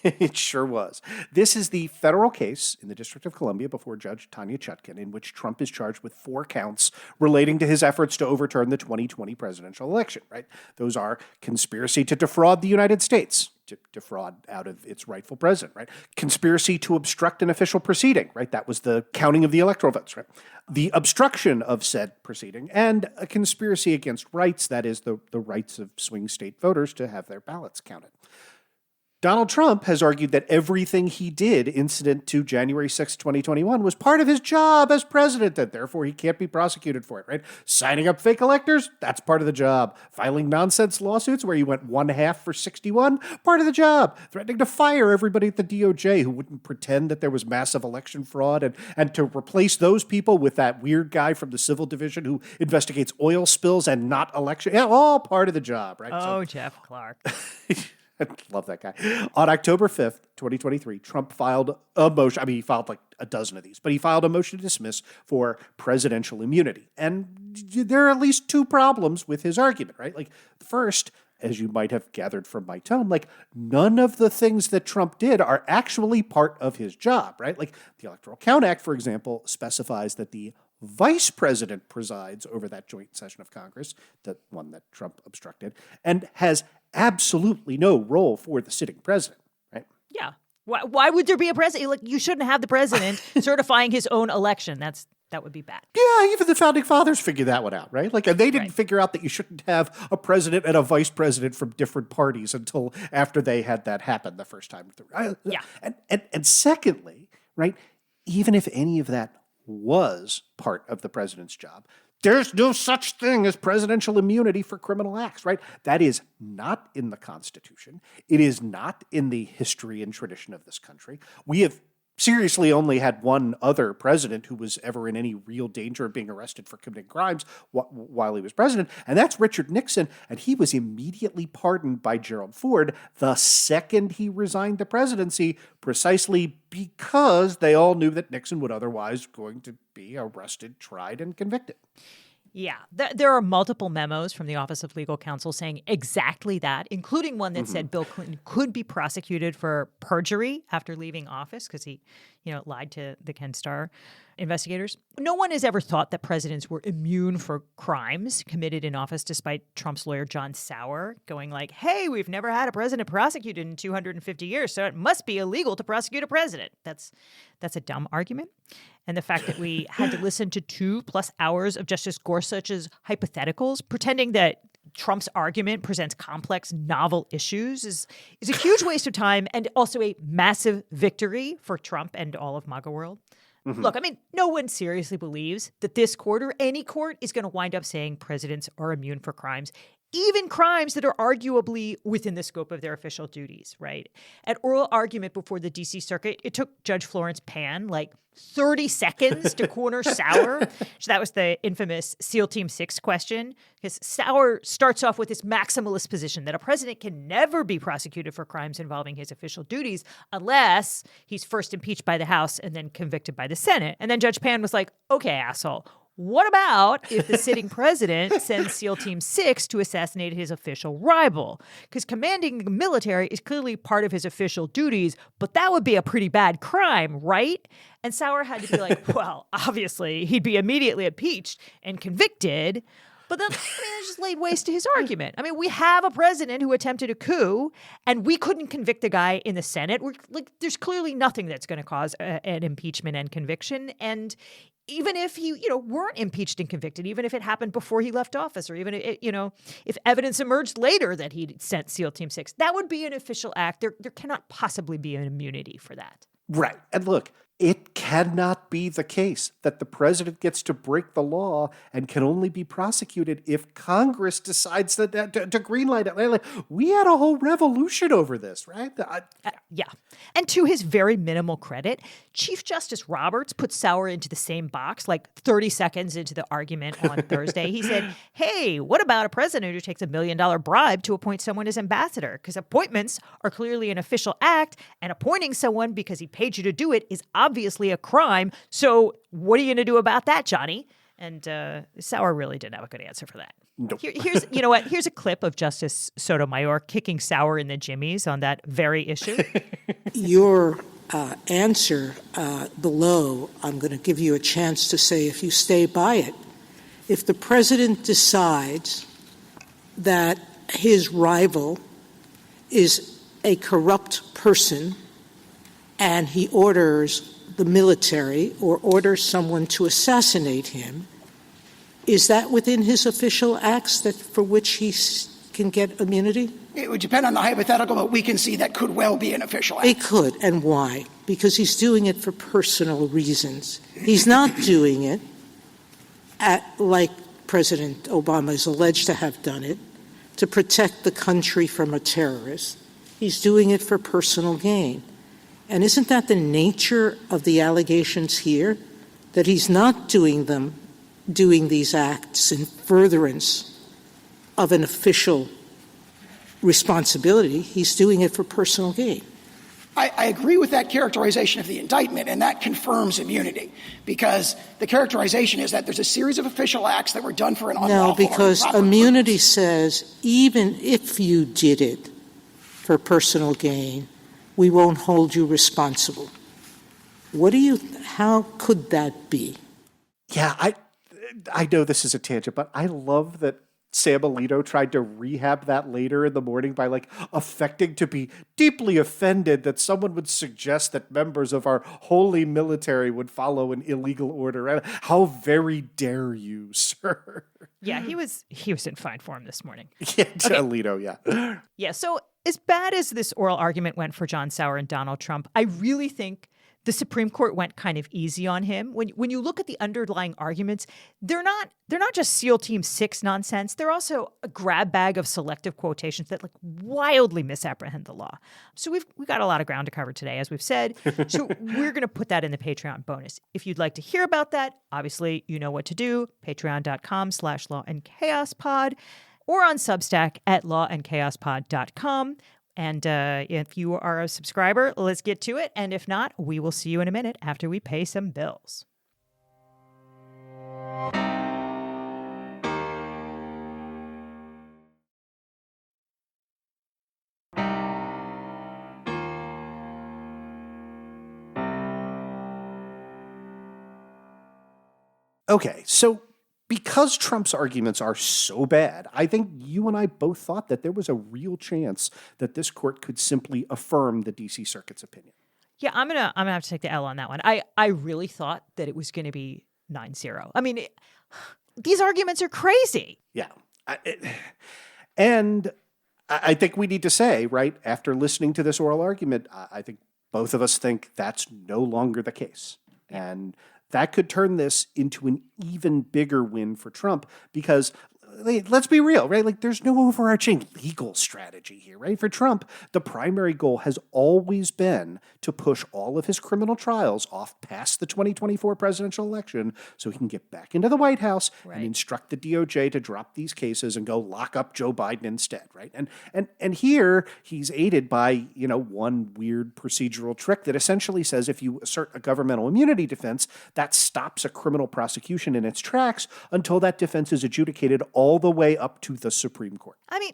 It sure was. This is the federal case in the District of Columbia before Judge Tanya Chutkan, in which Trump is charged with 4 counts relating to his efforts to overturn the 2020 presidential election, right? Those are conspiracy to defraud the United States, to defraud out of its rightful president, right? Conspiracy to obstruct an official proceeding, right? That was the counting of the electoral votes, right? The obstruction of said proceeding, and a conspiracy against rights, that is the rights of swing state voters to have their ballots counted. Donald Trump has argued that everything he did incident to January 6, 2021 was part of his job as president, and therefore he can't be prosecuted for it, right? Signing up fake electors, that's part of the job. Filing nonsense lawsuits where you went 1/2 for 61, part of the job. Threatening to fire everybody at the DOJ who wouldn't pretend that there was massive election fraud, and to replace those people with that weird guy from the civil division who investigates oil spills and not election. Yeah, all part of the job, right? Oh, Jeff Clark. I love that guy. On October 5th, 2023, Trump filed a motion. I mean, he filed like a dozen of these, but he filed a motion to dismiss for presidential immunity. And there are at least 2 problems with his argument, right? Like, first, as you might have gathered from my tone, like, none of the things that Trump did are actually part of his job, right? Like, the Electoral Count Act, for example, specifies that the vice president presides over that joint session of Congress, the one that Trump obstructed, and has absolutely no role for the sitting president, right? Yeah. Why would there be a president? Like, you shouldn't have the president certifying his own election. That's That would be bad. Yeah, even the founding fathers figured that one out, right? Like, they didn't Right. figure out that you shouldn't have a president and a vice president from different parties until after they had that happen the first time through. Yeah. And secondly, right, even if any of that was part of the president's job, there's no such thing as presidential immunity for criminal acts, right? That is not in the Constitution. It is not in the history and tradition of this country. We have seriously only had one other president who was ever in any real danger of being arrested for committing crimes while he was president, and that's Richard Nixon, and he was immediately pardoned by Gerald Ford the second he resigned the presidency, precisely because they all knew that Nixon would otherwise going to be arrested, tried, and convicted. Yeah, there are multiple memos from the Office of Legal Counsel saying exactly that, including one that said Bill Clinton could be prosecuted for perjury after leaving office because he, lied to the Ken Starr investigators. No one has ever thought that presidents were immune for crimes committed in office, despite Trump's lawyer John Sauer going like, hey, we've never had a president prosecuted in 250 years, so it must be illegal to prosecute a president. That's a dumb argument. And the fact that we had to listen to 2+ hours of Justice Gorsuch's hypotheticals, pretending that Trump's argument presents complex, novel issues is a huge waste of time and also a massive victory for Trump and all of MAGA world. Look, no one seriously believes that this court or any court is going to wind up saying presidents are immune for crimes, even crimes that are arguably within the scope of their official duties, right? At oral argument before the D.C. Circuit, it took Judge Florence Pan 30 seconds to corner Sauer. So that was the infamous SEAL Team 6 question, because Sauer starts off with this maximalist position that a president can never be prosecuted for crimes involving his official duties unless he's first impeached by the House and then convicted by the Senate. And then Judge Pan was like, okay, asshole, what about if the sitting president sends SEAL Team 6 to assassinate his official rival? Because commanding the military is clearly part of his official duties, but that would be a pretty bad crime, right? And Sauer had to be like, well, obviously, he'd be immediately impeached and convicted. But then, it just laid waste to his argument. We have a president who attempted a coup, and we couldn't convict the guy in the Senate. There's clearly nothing that's going to cause an impeachment and conviction. And even if he, weren't impeached and convicted, even if it happened before he left office, or even, if evidence emerged later that he'd sent SEAL Team 6, that would be an official act. There cannot possibly be an immunity for that. Right. And look, it cannot be the case that the president gets to break the law and can only be prosecuted if Congress decides to greenlight it. We had a whole revolution over this, right? Yeah. And to his very minimal credit, Chief Justice Roberts put Sauer into the same box 30 seconds into the argument on Thursday. He said, hey, what about a president who takes $1 million bribe to appoint someone as ambassador? Because appointments are clearly an official act, and appointing someone because he paid you to do it is obviously a crime. So what are you going to do about that, Johnny? And Sauer really didn't have a good answer for that. Nope. Here's a clip of Justice Sotomayor kicking Sauer in the jimmies on that very issue. Your answer below, I'm going to give you a chance to say if you stay by it. If the president decides that his rival is a corrupt person and he orders the military or orders someone to assassinate him, is that within his official acts for which he can get immunity? It would depend on the hypothetical, but we can see that could well be an official act. It could, and why? Because he's doing it for personal reasons. He's not doing it like President Obama is alleged to have done it, to protect the country from a terrorist. He's doing it for personal gain. And isn't that the nature of the allegations here? That he's not doing these acts in furtherance of an official responsibility. He's doing it for personal gain. I agree with that characterization of the indictment, and that confirms immunity, because the characterization is that there's a series of official acts that were done for an unlawful. No, because immunity says even if you did it for personal gain, we won't hold you responsible. How could that be? Yeah, I know this is a tangent, but I love that Sam Alito tried to rehab that later in the morning by affecting to be deeply offended that someone would suggest that members of our holy military would follow an illegal order. How very dare you, sir? Yeah, he was in fine form this morning. Yeah, Alito, yeah. Yeah, so as bad as this oral argument went for John Sauer and Donald Trump, I really think the Supreme Court went kind of easy on him. When you look at the underlying arguments, they're not just SEAL Team 6 nonsense. They're also a grab bag of selective quotations that wildly misapprehend the law. So we've got a lot of ground to cover today, as we've said. So we're going to put that in the Patreon bonus. If you'd like to hear about that, obviously you know what to do. Patreon.com/lawandchaospod or on Substack at lawandchaospod.com. And if you are a subscriber, let's get to it. And if not, we will see you in a minute after we pay some bills. Okay, so because Trump's arguments are so bad, I think you and I both thought that there was a real chance that this court could simply affirm the D.C. Circuit's opinion. Yeah, I'm gonna have to take the L on that one. I really thought that it was going to be 9-0. I mean, these arguments are crazy. Yeah, and I think we need to say, right, after listening to this oral argument, I think both of us think that's no longer the case. And that could turn this into an even bigger win for Trump because, let's be real, right? There's no overarching legal strategy here, right? For Trump, the primary goal has always been to push all of his criminal trials off past the 2024 presidential election so he can get back into the White House and instruct the DOJ to drop these cases and go lock up Joe Biden instead, right? And here he's aided by, one weird procedural trick that essentially says if you assert a governmental immunity defense, that stops a criminal prosecution in its tracks until that defense is adjudicated all the way up to the Supreme Court. I mean,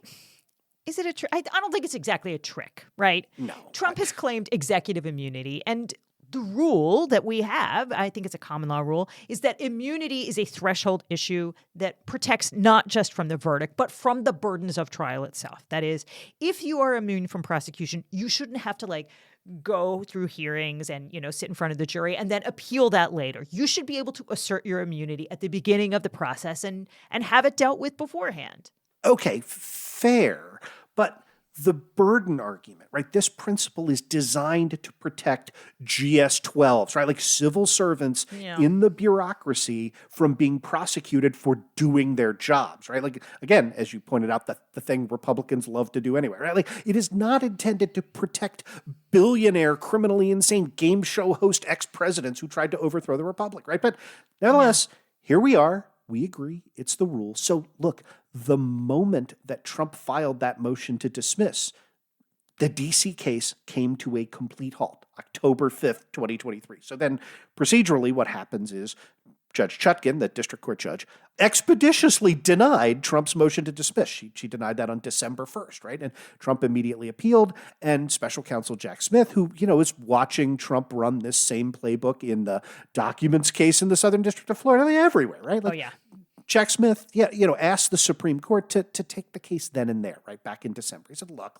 is it a trick? I don't think it's exactly a trick, right? No. Trump has claimed executive immunity, and the rule that we have, I think it's a common law rule, is that immunity is a threshold issue that protects not just from the verdict, but from the burdens of trial itself. That is, if you are immune from prosecution, you shouldn't have to go through hearings and, sit in front of the jury and then appeal that later. You should be able to assert your immunity at the beginning of the process and have it dealt with beforehand. Okay, fair. But the burden argument, right? This principle is designed to protect GS-12s, right? Civil servants in the bureaucracy from being prosecuted for doing their jobs, right? Again, as you pointed out, the thing Republicans love to do anyway, right? It is not intended to protect billionaire, criminally insane game show host ex-presidents who tried to overthrow the republic, right? But nevertheless, here we are. We agree. It's the rule. So look, the moment that Trump filed that motion to dismiss, the D.C. case came to a complete halt, October 5th, 2023. So then procedurally what happens is Judge Chutkan, the district court judge, expeditiously denied Trump's motion to dismiss. She denied that on December 1st, right? And Trump immediately appealed, and special counsel Jack Smith, who, is watching Trump run this same playbook in the documents case in the Southern District of Florida, everywhere, right? Jack Smith, asked the Supreme Court to take the case then and there, right, back in December. He said, look,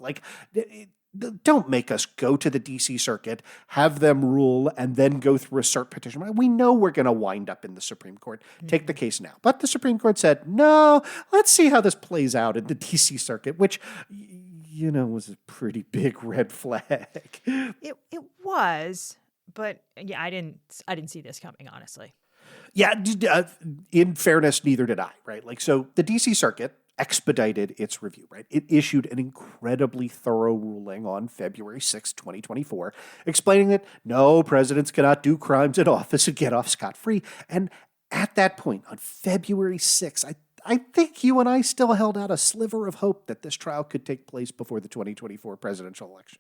don't make us go to the D.C. Circuit, have them rule, and then go through a cert petition. We know we're going to wind up in the Supreme Court. Take the case now. But the Supreme Court said, no, let's see how this plays out in the D.C. Circuit, which, was a pretty big red flag. It was, but yeah, I didn't see this coming, honestly. Yeah, in fairness, neither did I, right? So the D.C. Circuit expedited its review, right? It issued an incredibly thorough ruling on February 6, 2024, explaining that no, presidents cannot do crimes in office and get off scot-free. And at that point, on February 6, I think you and I still held out a sliver of hope that this trial could take place before the 2024 presidential election.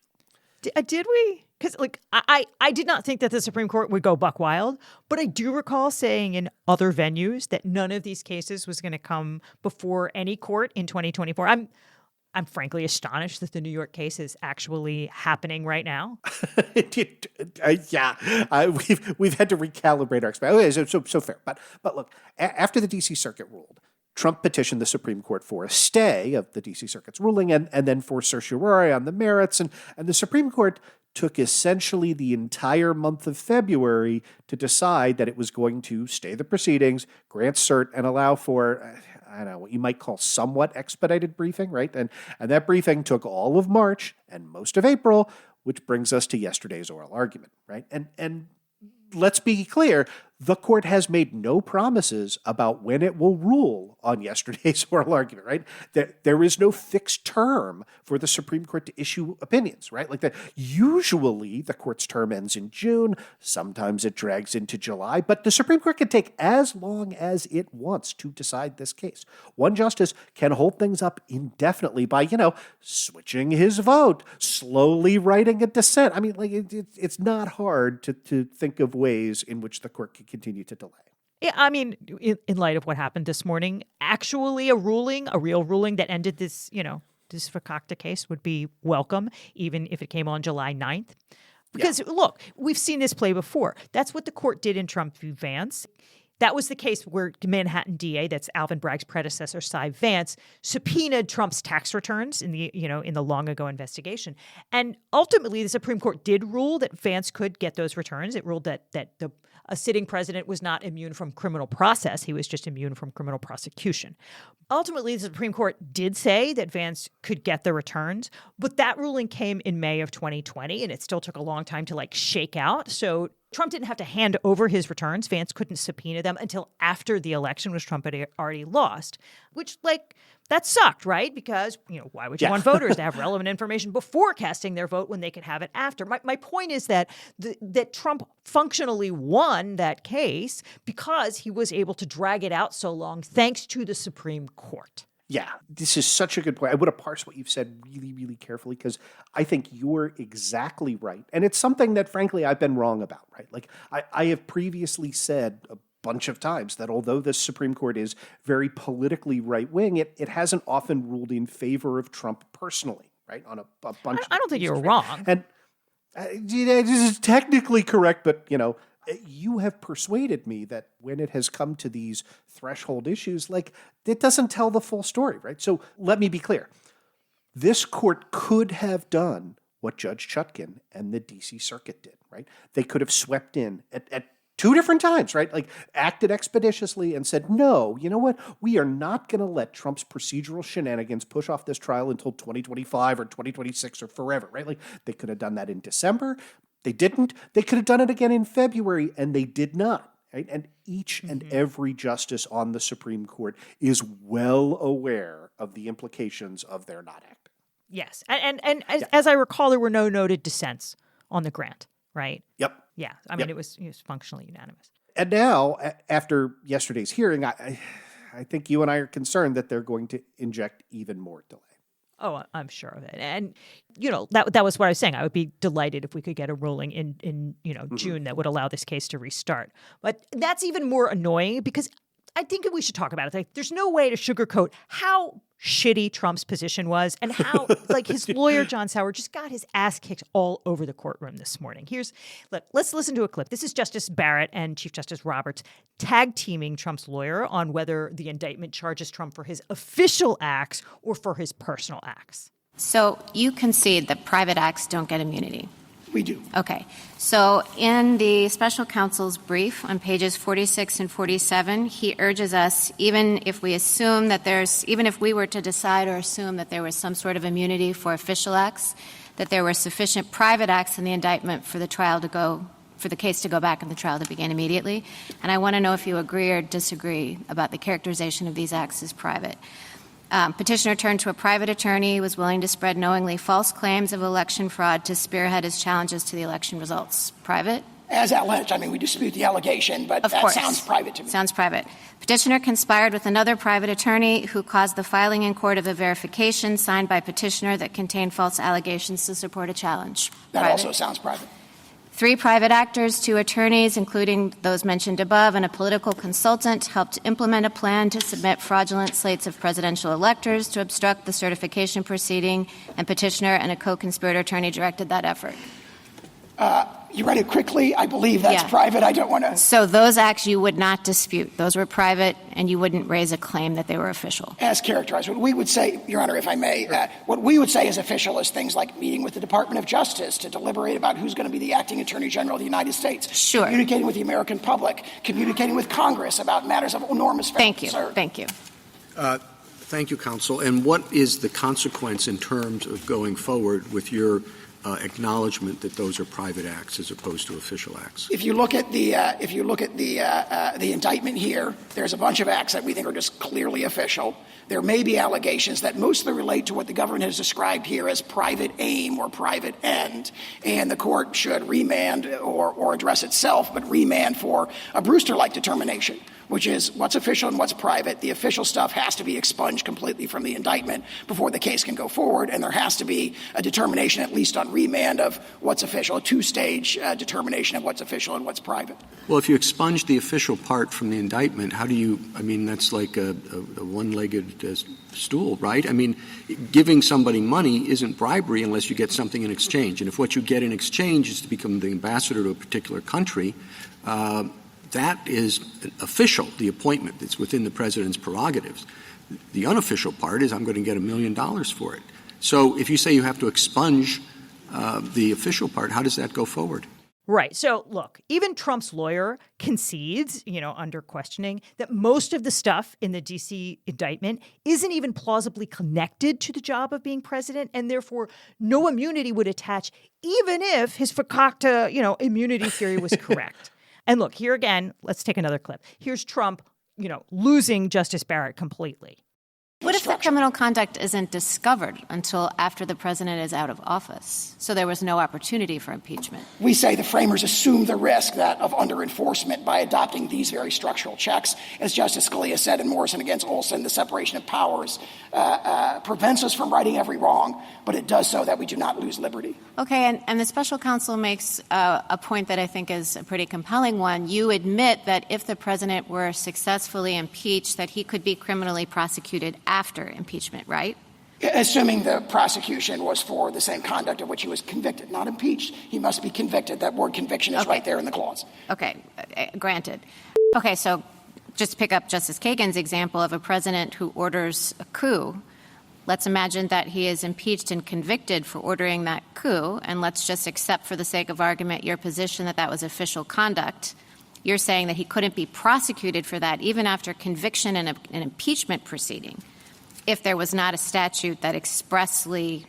Did we? Because I did not think that the Supreme Court would go buck wild, but I do recall saying in other venues that none of these cases was going to come before any court in 2024. I'm frankly astonished that the New York case is actually happening right now. We've had to recalibrate our expectations. Okay, so fair. But look, after the D.C. Circuit ruled, Trump petitioned the Supreme Court for a stay of the D.C. Circuit's ruling and then for certiorari on the merits. And the Supreme Court took essentially the entire month of February to decide that it was going to stay the proceedings, grant cert, and allow for, I don't know, what you might call somewhat expedited briefing, right? And that briefing took all of March and most of April, which brings us to yesterday's oral argument, right? And let's be clear, the court has made no promises about when it will rule on yesterday's oral argument, right? There is no fixed term for the Supreme Court to issue opinions, right? Like that. Usually the court's term ends in June. Sometimes it drags into July, but the Supreme Court can take as long as it wants to decide this case. One justice can hold things up indefinitely by, switching his vote, slowly writing a dissent. I mean, like it's not hard to think of ways in which the court can continue to delay. Yeah, I mean, in light of what happened this morning, actually a real ruling that ended this, this Fakakta case would be welcome, even if it came on July 9th. Because, look, we've seen this play before. That's what the court did in Trump v. Vance. That was the case where Manhattan DA, that's Alvin Bragg's predecessor, Cy Vance, subpoenaed Trump's tax returns in the long ago investigation. And ultimately, the Supreme Court did rule that Vance could get those returns. It ruled that a sitting president was not immune from criminal process. He was just immune from criminal prosecution. Ultimately, the Supreme Court did say that Vance could get the returns, but that ruling came in May of 2020, and it still took a long time to shake out. So Trump didn't have to hand over his returns. Vance couldn't subpoena them until after the election, which Trump had already lost, which, that sucked, right? Because, why would you want voters to have relevant information before casting their vote when they could have it after? My point is that that Trump functionally won that case because he was able to drag it out so long thanks to the Supreme Court. Yeah, this is such a good point. I would have parsed what you've said really, really carefully because I think you're exactly right. And it's something that, frankly, I've been wrong about, right? I have previously said a bunch of times that although the Supreme Court is very politically right-wing, it hasn't often ruled in favor of Trump personally, right? On a bunch I don't think you're wrong. And this is technically correct, but, you have persuaded me that when it has come to these threshold issues, it doesn't tell the full story, right? So let me be clear. This court could have done what Judge Chutkan and the D.C. Circuit did, right? They could have swept in at two different times, right? Acted expeditiously and said, no, you know what? We are not going to let Trump's procedural shenanigans push off this trial until 2025 or 2026 or forever, right? They could have done that in December. They didn't. They could have done it again in February, and they did not. Right? And each and every justice on the Supreme Court is well aware of the implications of their not acting. Yes. And as I recall, there were no noted dissents on the grant, right? Yep. Yeah. I mean, it was functionally unanimous. And now, after yesterday's hearing, I think you and I are concerned that they're going to inject even more delay. Oh, I'm sure of it. And, that was what I was saying. I would be delighted if we could get a ruling in June that would allow this case to restart. But that's even more annoying because I think we should talk about it. There's no way to sugarcoat how shitty Trump's position was and how his lawyer, John Sauer, just got his ass kicked all over the courtroom this morning. Let's listen to a clip. This is Justice Barrett and Chief Justice Roberts tag teaming Trump's lawyer on whether the indictment charges Trump for his official acts or for his personal acts. So you concede that private acts don't get immunity? We do. Okay. So in the special counsel's brief on pages 46 and 47, he urges us, even if we were to decide or assume that there was some sort of immunity for official acts, that there were sufficient private acts in the indictment for the case to go back and the trial to begin immediately. And I want to know if you agree or disagree about the characterization of these acts as private. Petitioner turned to a private attorney, was willing to spread knowingly false claims of election fraud to spearhead his challenges to the election results. Private? As alleged. I mean, we dispute the allegation, but that sounds private to me. Sounds private. Petitioner conspired with another private attorney who caused the filing in court of a verification signed by petitioner that contained false allegations to support a challenge. That Private. also sounds private. 3 private actors, 2 attorneys, including those mentioned above, and a political consultant helped implement a plan to submit fraudulent slates of presidential electors to obstruct the certification proceeding, and petitioner and a co-conspirator attorney directed that effort. You read it quickly. I believe that's private. I don't want to. So those acts you would not dispute. Those were private, and you wouldn't raise a claim that they were official. As characterized. What we would say, Your Honor, if I may, what we would say is official is things like meeting with the Department of Justice to deliberate about who's going to be the acting Attorney General of the United States. Sure. Communicating with the American public. Communicating with Congress about matters of enormous concern. Thank you. Thank you, counsel. And what is the consequence in terms of going forward with your acknowledgement that those are private acts as opposed to official acts? If you look at the indictment here, there's a bunch of acts that we think are just clearly official. There may be allegations that mostly relate to what the government has described here as private aim or private end, and the court should remand or address itself, but remand for a Brewster-like determination, which is what's official and what's private. The official stuff has to be expunged completely from the indictment before the case can go forward, and there has to be a determination, at least on remand, of what's official, a two-stage determination of what's official and what's private. Well, if you expunge the official part from the indictment, how do you – I mean, that's like a one-legged stool, right? I mean, giving somebody money isn't bribery unless you get something in exchange. And if what you get in exchange is to become the ambassador to a particular country, that is official, the appointment. It's within the president's prerogatives. The unofficial part is I'm going to get $1 million for it. So if you say you have to expunge the official part, how does that go forward? Right. So, look, even Trump's lawyer concedes, under questioning, that most of the stuff in the D.C. indictment isn't even plausibly connected to the job of being president, and therefore no immunity would attach, even if his fakakta, immunity theory was correct. And look, here again, let's take another clip. Here's Trump, losing Justice Barrett completely. What if the criminal conduct isn't discovered until after the president is out of office? So there was no opportunity for impeachment. We say the framers assumed the risk of under-enforcement by adopting these very structural checks. As Justice Scalia said in Morrison against Olson, the separation of powers prevents us from righting every wrong, but it does so that we do not lose liberty. Okay, and the special counsel makes a point that I think is a pretty compelling one. You admit that if the president were successfully impeached, that he could be criminally prosecuted after impeachment, right? Assuming the prosecution was for the same conduct of which he was convicted, not impeached. He must be convicted. That word conviction is right there in the clause. Okay, granted. Okay, so just to pick up Justice Kagan's example of a president who orders a coup, let's imagine that he is impeached and convicted for ordering that coup, and let's just accept for the sake of argument your position that that was official conduct. You're saying that he couldn't be prosecuted for that even after conviction in an impeachment proceeding if there was not a statute that expressly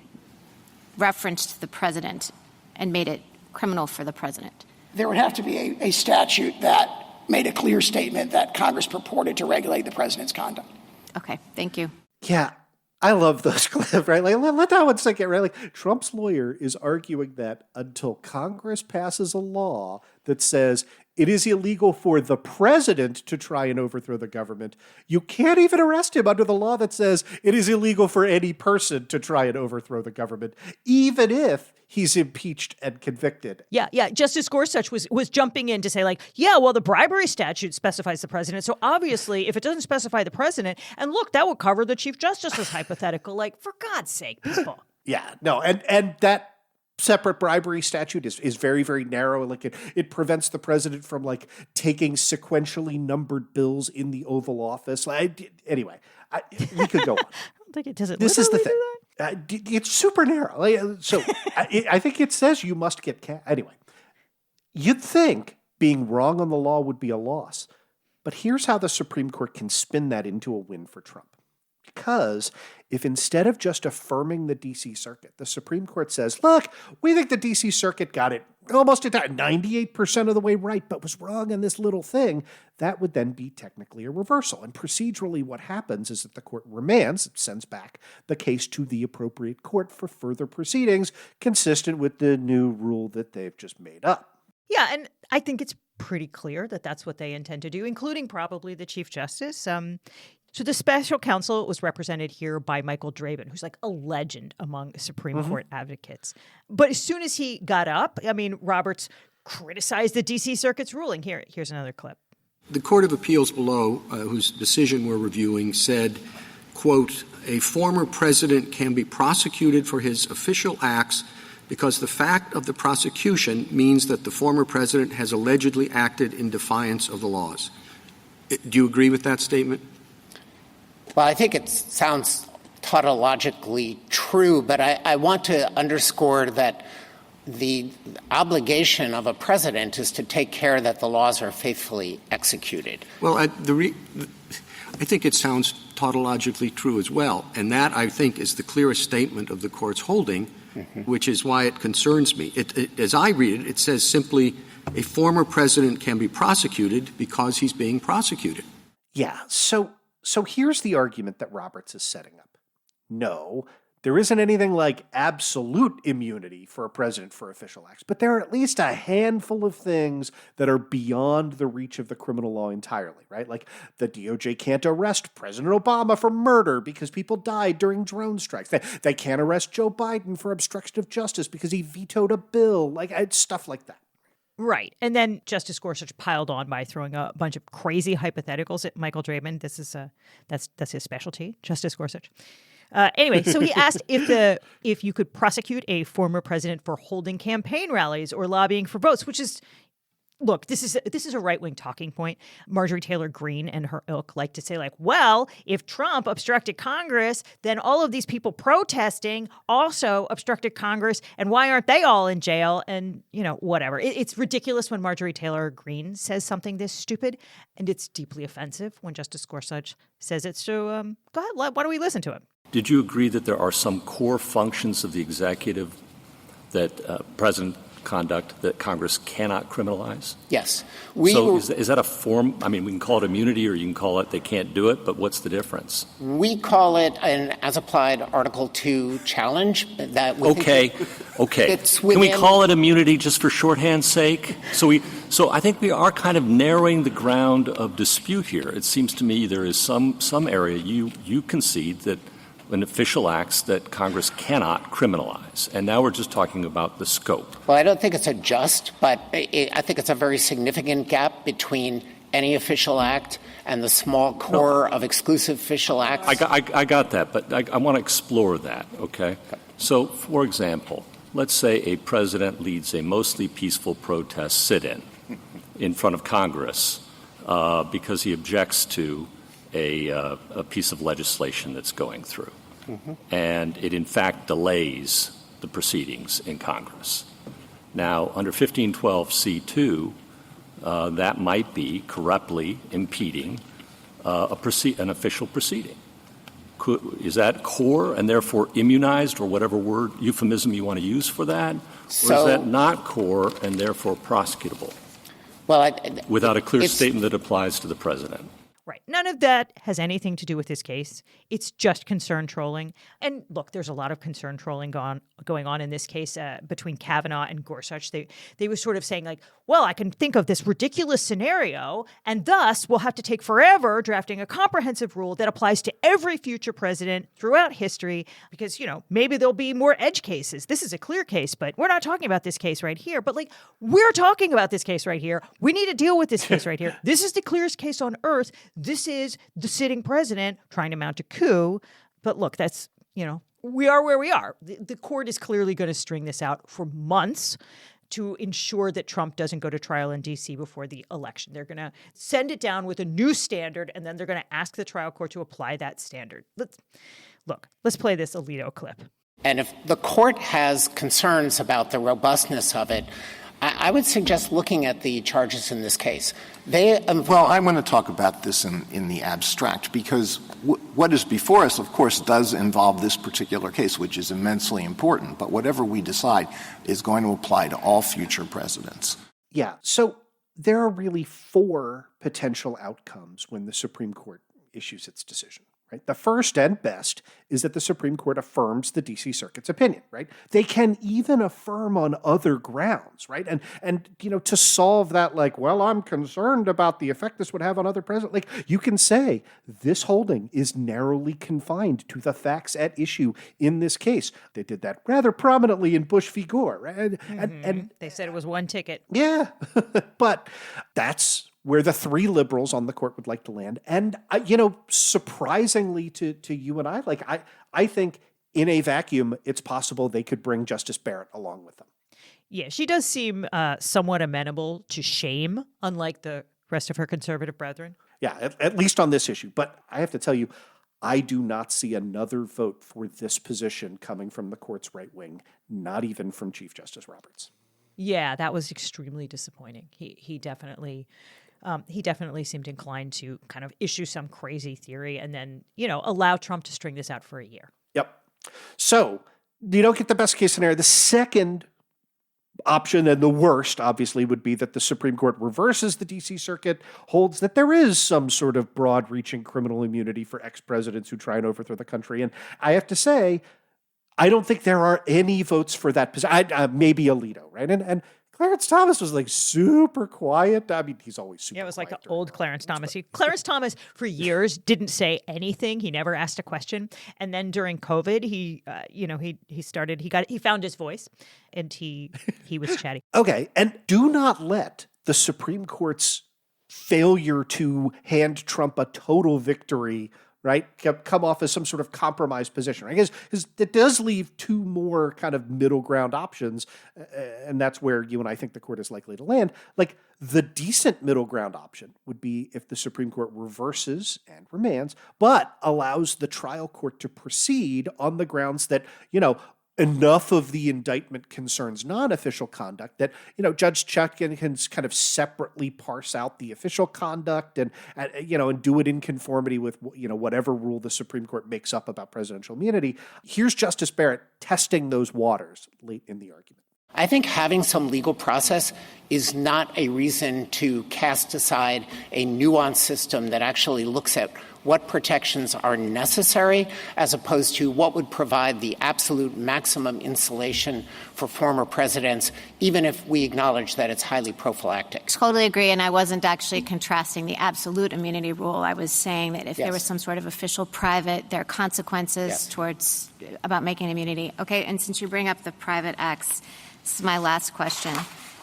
referenced the president and made it criminal for the president. There would have to be a statute that made a clear statement that Congress purported to regulate the president's conduct. Okay, thank you. Yeah, I love those clips, right? Like, let that one sink in, right? Like, Trump's lawyer is arguing that until Congress passes a law that says it is illegal for the president to try and overthrow the government, you can't even arrest him under the law that says it is illegal for any person to try and overthrow the government, even if he's impeached and convicted. Yeah. Justice Gorsuch was jumping in to say, the bribery statute specifies the president. So obviously, if it doesn't specify the president, and look, that would cover the Chief Justice's hypothetical. For God's sake, people. Yeah, no, and that separate bribery statute is very, very narrow. It prevents the president from taking sequentially numbered bills in the Oval Office. Anyway, we could go on. I don't think it does it. This is the thing. It's super narrow. So I think it says you must get cash. Anyway, you'd think being wrong on the law would be a loss. But here's how the Supreme Court can spin that into a win for Trump. Because if instead of just affirming the D.C. Circuit, the Supreme Court says, look, we think the D.C. Circuit got it almost 98% of the way right, but was wrong on this little thing, that would then be technically a reversal. And procedurally what happens is that the court remands, it sends back the case to the appropriate court for further proceedings consistent with the new rule that they've just made up. Yeah, and I think it's pretty clear that that's what they intend to do, including probably the Chief Justice. So the special counsel was represented here by Michael Draven, who's a legend among Supreme Court advocates. But as soon as he got up, Roberts criticized the D.C. Circuit's ruling. Here's another clip. The Court of Appeals below, whose decision we're reviewing, said, quote, a former president can be prosecuted for his official acts because the fact of the prosecution means that the former president has allegedly acted in defiance of the laws. Do you agree with that statement? Well, I think it sounds tautologically true, but I want to underscore that the obligation of a president is to take care that the laws are faithfully executed. Well, I think it sounds tautologically true as well, and that, I think, is the clearest statement of the Court's holding, which is why it concerns me. As I read it, it says simply a former president can be prosecuted because he's being prosecuted. Yeah, so here's the argument that Roberts is setting up. No, there isn't anything like absolute immunity for a president for official acts, but there are at least a handful of things that are beyond the reach of the criminal law entirely, right? Like the DOJ can't arrest President Obama for murder because people died during drone strikes. They can't arrest Joe Biden for obstruction of justice because he vetoed a bill, like stuff like that. Right. And then Justice Gorsuch piled on by throwing a bunch of crazy hypotheticals at Michael Draymond. That's his specialty, Justice Gorsuch. Anyway, so he asked if you could prosecute a former president for holding campaign rallies or lobbying for votes, which is, look, this is a right-wing talking point. Marjorie Taylor Greene and her ilk like to say, like, well, if Trump obstructed Congress, then all of these people protesting also obstructed Congress, and why aren't they all in jail? And, whatever. It's ridiculous when Marjorie Taylor Greene says something this stupid, and it's deeply offensive when Justice Gorsuch says it. So go ahead, why don't we listen to him? Did you agree that there are some core functions of the executive that president conduct that Congress cannot criminalize? Yes. Is that a form? I mean, we can call it immunity or you can call it they can't do it, but what's the difference? We call it an as-applied Article 2 challenge. Okay. Can we call it immunity just for shorthand's sake? So I think we are kind of narrowing the ground of dispute here. It seems to me there is some area you concede that an official acts that Congress cannot criminalize. And now we're just talking about the scope. Well, I don't think it's a just, but I think it's a very significant gap between any official act and the small core of exclusive official acts. I got that, but I want to explore that, okay? So, for example, let's say a president leads a mostly peaceful protest sit-in in front of Congress because he objects to a piece of legislation that's going through. And it, in fact, delays the proceedings in Congress. Now, under 1512c2, that might be corruptly impeding an official proceeding. Is that core and therefore immunized, or whatever word, euphemism you want to use for that? Or is that not core and therefore prosecutable? Well, without a clear statement that applies to the president. Right. None of that has anything to do with this case. It's just concern trolling. And look, there's a lot of concern trolling going on in this case between Kavanaugh and Gorsuch. They were sort of saying, like, well, I can think of this ridiculous scenario, and thus we'll have to take forever drafting a comprehensive rule that applies to every future president throughout history because, maybe there'll be more edge cases. This is a clear case, but we're not talking about this case right here. But, we're talking about this case right here. We need to deal with this case right here. This is the clearest case on earth. This is the sitting president trying to mount a coup. But look, that's, we are where we are. The court is clearly going to string this out for months to ensure that Trump doesn't go to trial in D.C. before the election. They're going to send it down with a new standard, and then they're going to ask the trial court to apply that standard. Let's play this Alito clip. And if the court has concerns about the robustness of it, I would suggest looking at the charges in this case. Well, I want to talk about this in the abstract because what is before us, of course, does involve this particular case, which is immensely important. But whatever we decide is going to apply to all future presidents. Yeah. So there are really 4 potential outcomes when the Supreme Court issues its decision. Right? The first and best is that the Supreme Court affirms the D.C. Circuit's opinion, right? They can even affirm on other grounds, right? And to solve that, I'm concerned about the effect this would have on other presidents. You can say this holding is narrowly confined to the facts at issue in this case. They did that rather prominently in Bush v. Gore, right? And they said it was one ticket. Yeah, but that's where the 3 liberals on the court would like to land. And, surprisingly to you and I think in a vacuum, it's possible they could bring Justice Barrett along with them. Yeah, she does seem somewhat amenable to shame, unlike the rest of her conservative brethren. Yeah, at least on this issue. But I have to tell you, I do not see another vote for this position coming from the court's right wing, not even from Chief Justice Roberts. Yeah, that was extremely disappointing. He definitely seemed inclined to kind of issue some crazy theory and then, allow Trump to string this out for a year. Yep. So you don't get the best case scenario. The second option, and the worst, obviously, would be that the Supreme Court reverses the D.C. Circuit, holds that there is some sort of broad-reaching criminal immunity for ex-presidents who try and overthrow the country. And I have to say, I don't think there are any votes for that position. Maybe Alito, right? And Clarence Thomas was like super quiet. I mean, he's always super quiet. Yeah, it was like the old Clarence Thomas. Clarence Thomas, for years, didn't say anything. He never asked a question. And then during COVID, he found his voice, and he was chatty. Okay, and do not let the Supreme Court's failure to hand Trump a total victory, right, come off as some sort of compromised position, right? Because it does leave two more kind of middle ground options, and that's where you and I think the court is likely to land. Like, the decent middle ground option would be if the Supreme Court reverses and remands, but allows the trial court to proceed on the grounds that, enough of the indictment concerns non-official conduct that, Judge Chutkan can kind of separately parse out the official conduct and do it in conformity with, whatever rule the Supreme Court makes up about presidential immunity. Here's Justice Barrett testing those waters late in the argument. I think having some legal process is not a reason to cast aside a nuanced system that actually looks at what protections are necessary as opposed to what would provide the absolute maximum insulation for former presidents, even if we acknowledge that it's highly prophylactic. Totally agree, and I wasn't actually contrasting the absolute immunity rule. I was saying that if there was some sort of official private, there are consequences towards about making immunity. Okay, and since you bring up the private acts, this is my last question.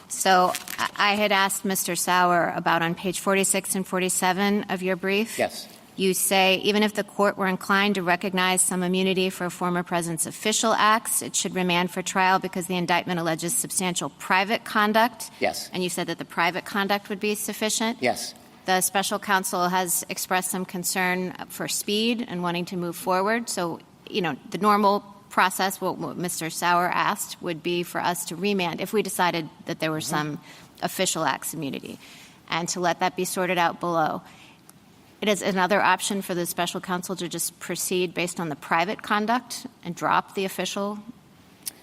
So I had asked Mr. Sauer about on page 46 and 47 of your brief. Yes. You say, even if the court were inclined to recognize some immunity for a former president's official acts, it should remand for trial because the indictment alleges substantial private conduct. Yes. And you said that the private conduct would be sufficient. Yes. The special counsel has expressed some concern for speed and wanting to move forward. So, the normal process, what Mr. Sauer asked, would be for us to remand if we decided that there were some official acts immunity and to let that be sorted out below. It is another option for the special counsel to just proceed based on the private conduct and drop the official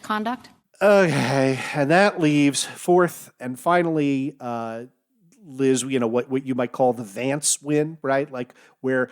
conduct. Okay, and that leaves fourth and finally, Liz, what you might call the Vance win, right? Like where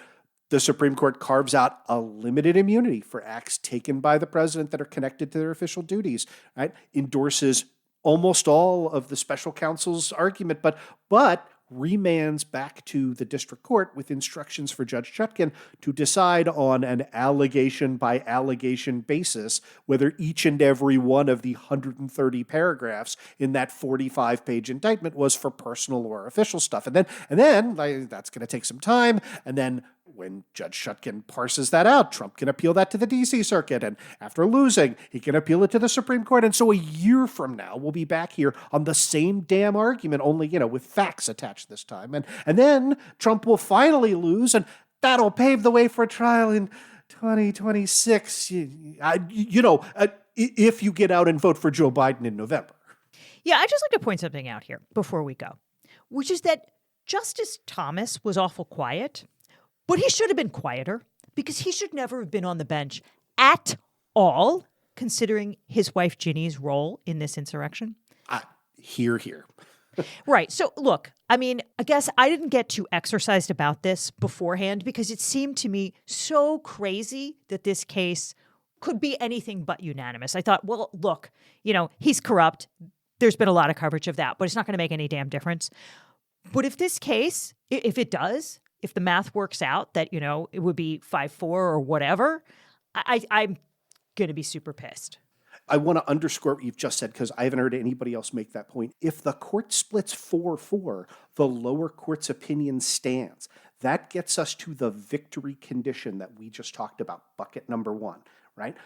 the Supreme Court carves out a limited immunity for acts taken by the president that are connected to their official duties, right? Endorses almost all of the special counsel's argument, but remands back to the district court with instructions for Judge Chutkan to decide on an allegation by allegation basis whether each and every one of the 130 paragraphs in that 45-page indictment was for personal or official stuff. And then that's going to take some time. And then when Judge Chutkan parses that out, Trump can appeal that to the D.C. Circuit. And after losing, he can appeal it to the Supreme Court. And so a year from now, we'll be back here on the same damn argument, only, with facts attached this time. And then Trump will finally lose, and that'll pave the way for a trial in 2026, if you get out and vote for Joe Biden in November. Yeah, I'd just like to point something out here before we go, which is that Justice Thomas was awful quiet. But he should have been quieter because he should never have been on the bench at all, considering his wife Ginny's role in this insurrection. Here. Right. So, look, I guess I didn't get too exercised about this beforehand because it seemed to me so crazy that this case could be anything but unanimous. I thought, well, look, he's corrupt. There's been a lot of coverage of that, but it's not going to make any damn difference. But if this case, if it does, if the math works out that, it would be 5-4 or whatever, I'm going to be super pissed. I want to underscore what you've just said because I haven't heard anybody else make that point. If the court splits 4-4, the lower court's opinion stands. That gets us to the victory condition that we just talked about, bucket number one, right?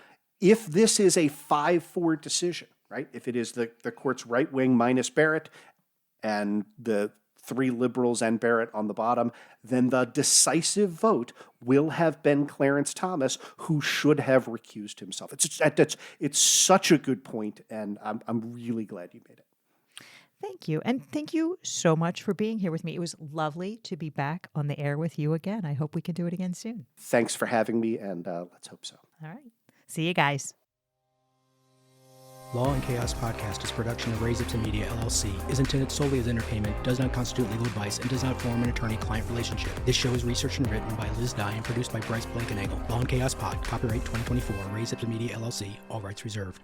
If this is a 5-4 decision, right, if it is the court's right wing minus Barrett and the 3 liberals and Barrett on the bottom, then the decisive vote will have been Clarence Thomas, who should have recused himself. It's such a good point, and I'm really glad you made it. Thank you. And thank you so much for being here with me. It was lovely to be back on the air with you again. I hope we can do it again soon. Thanks for having me, and let's hope so. All right. See you guys. Law and Chaos Podcast is a production of Raise Media, LLC, is intended solely as entertainment, does not constitute legal advice, and does not form an attorney-client relationship. This show is researched and written by Liz Dye and produced by Bryce Blankenagel. Law and Chaos Pod, copyright 2024, Raise Media, LLC, all rights reserved.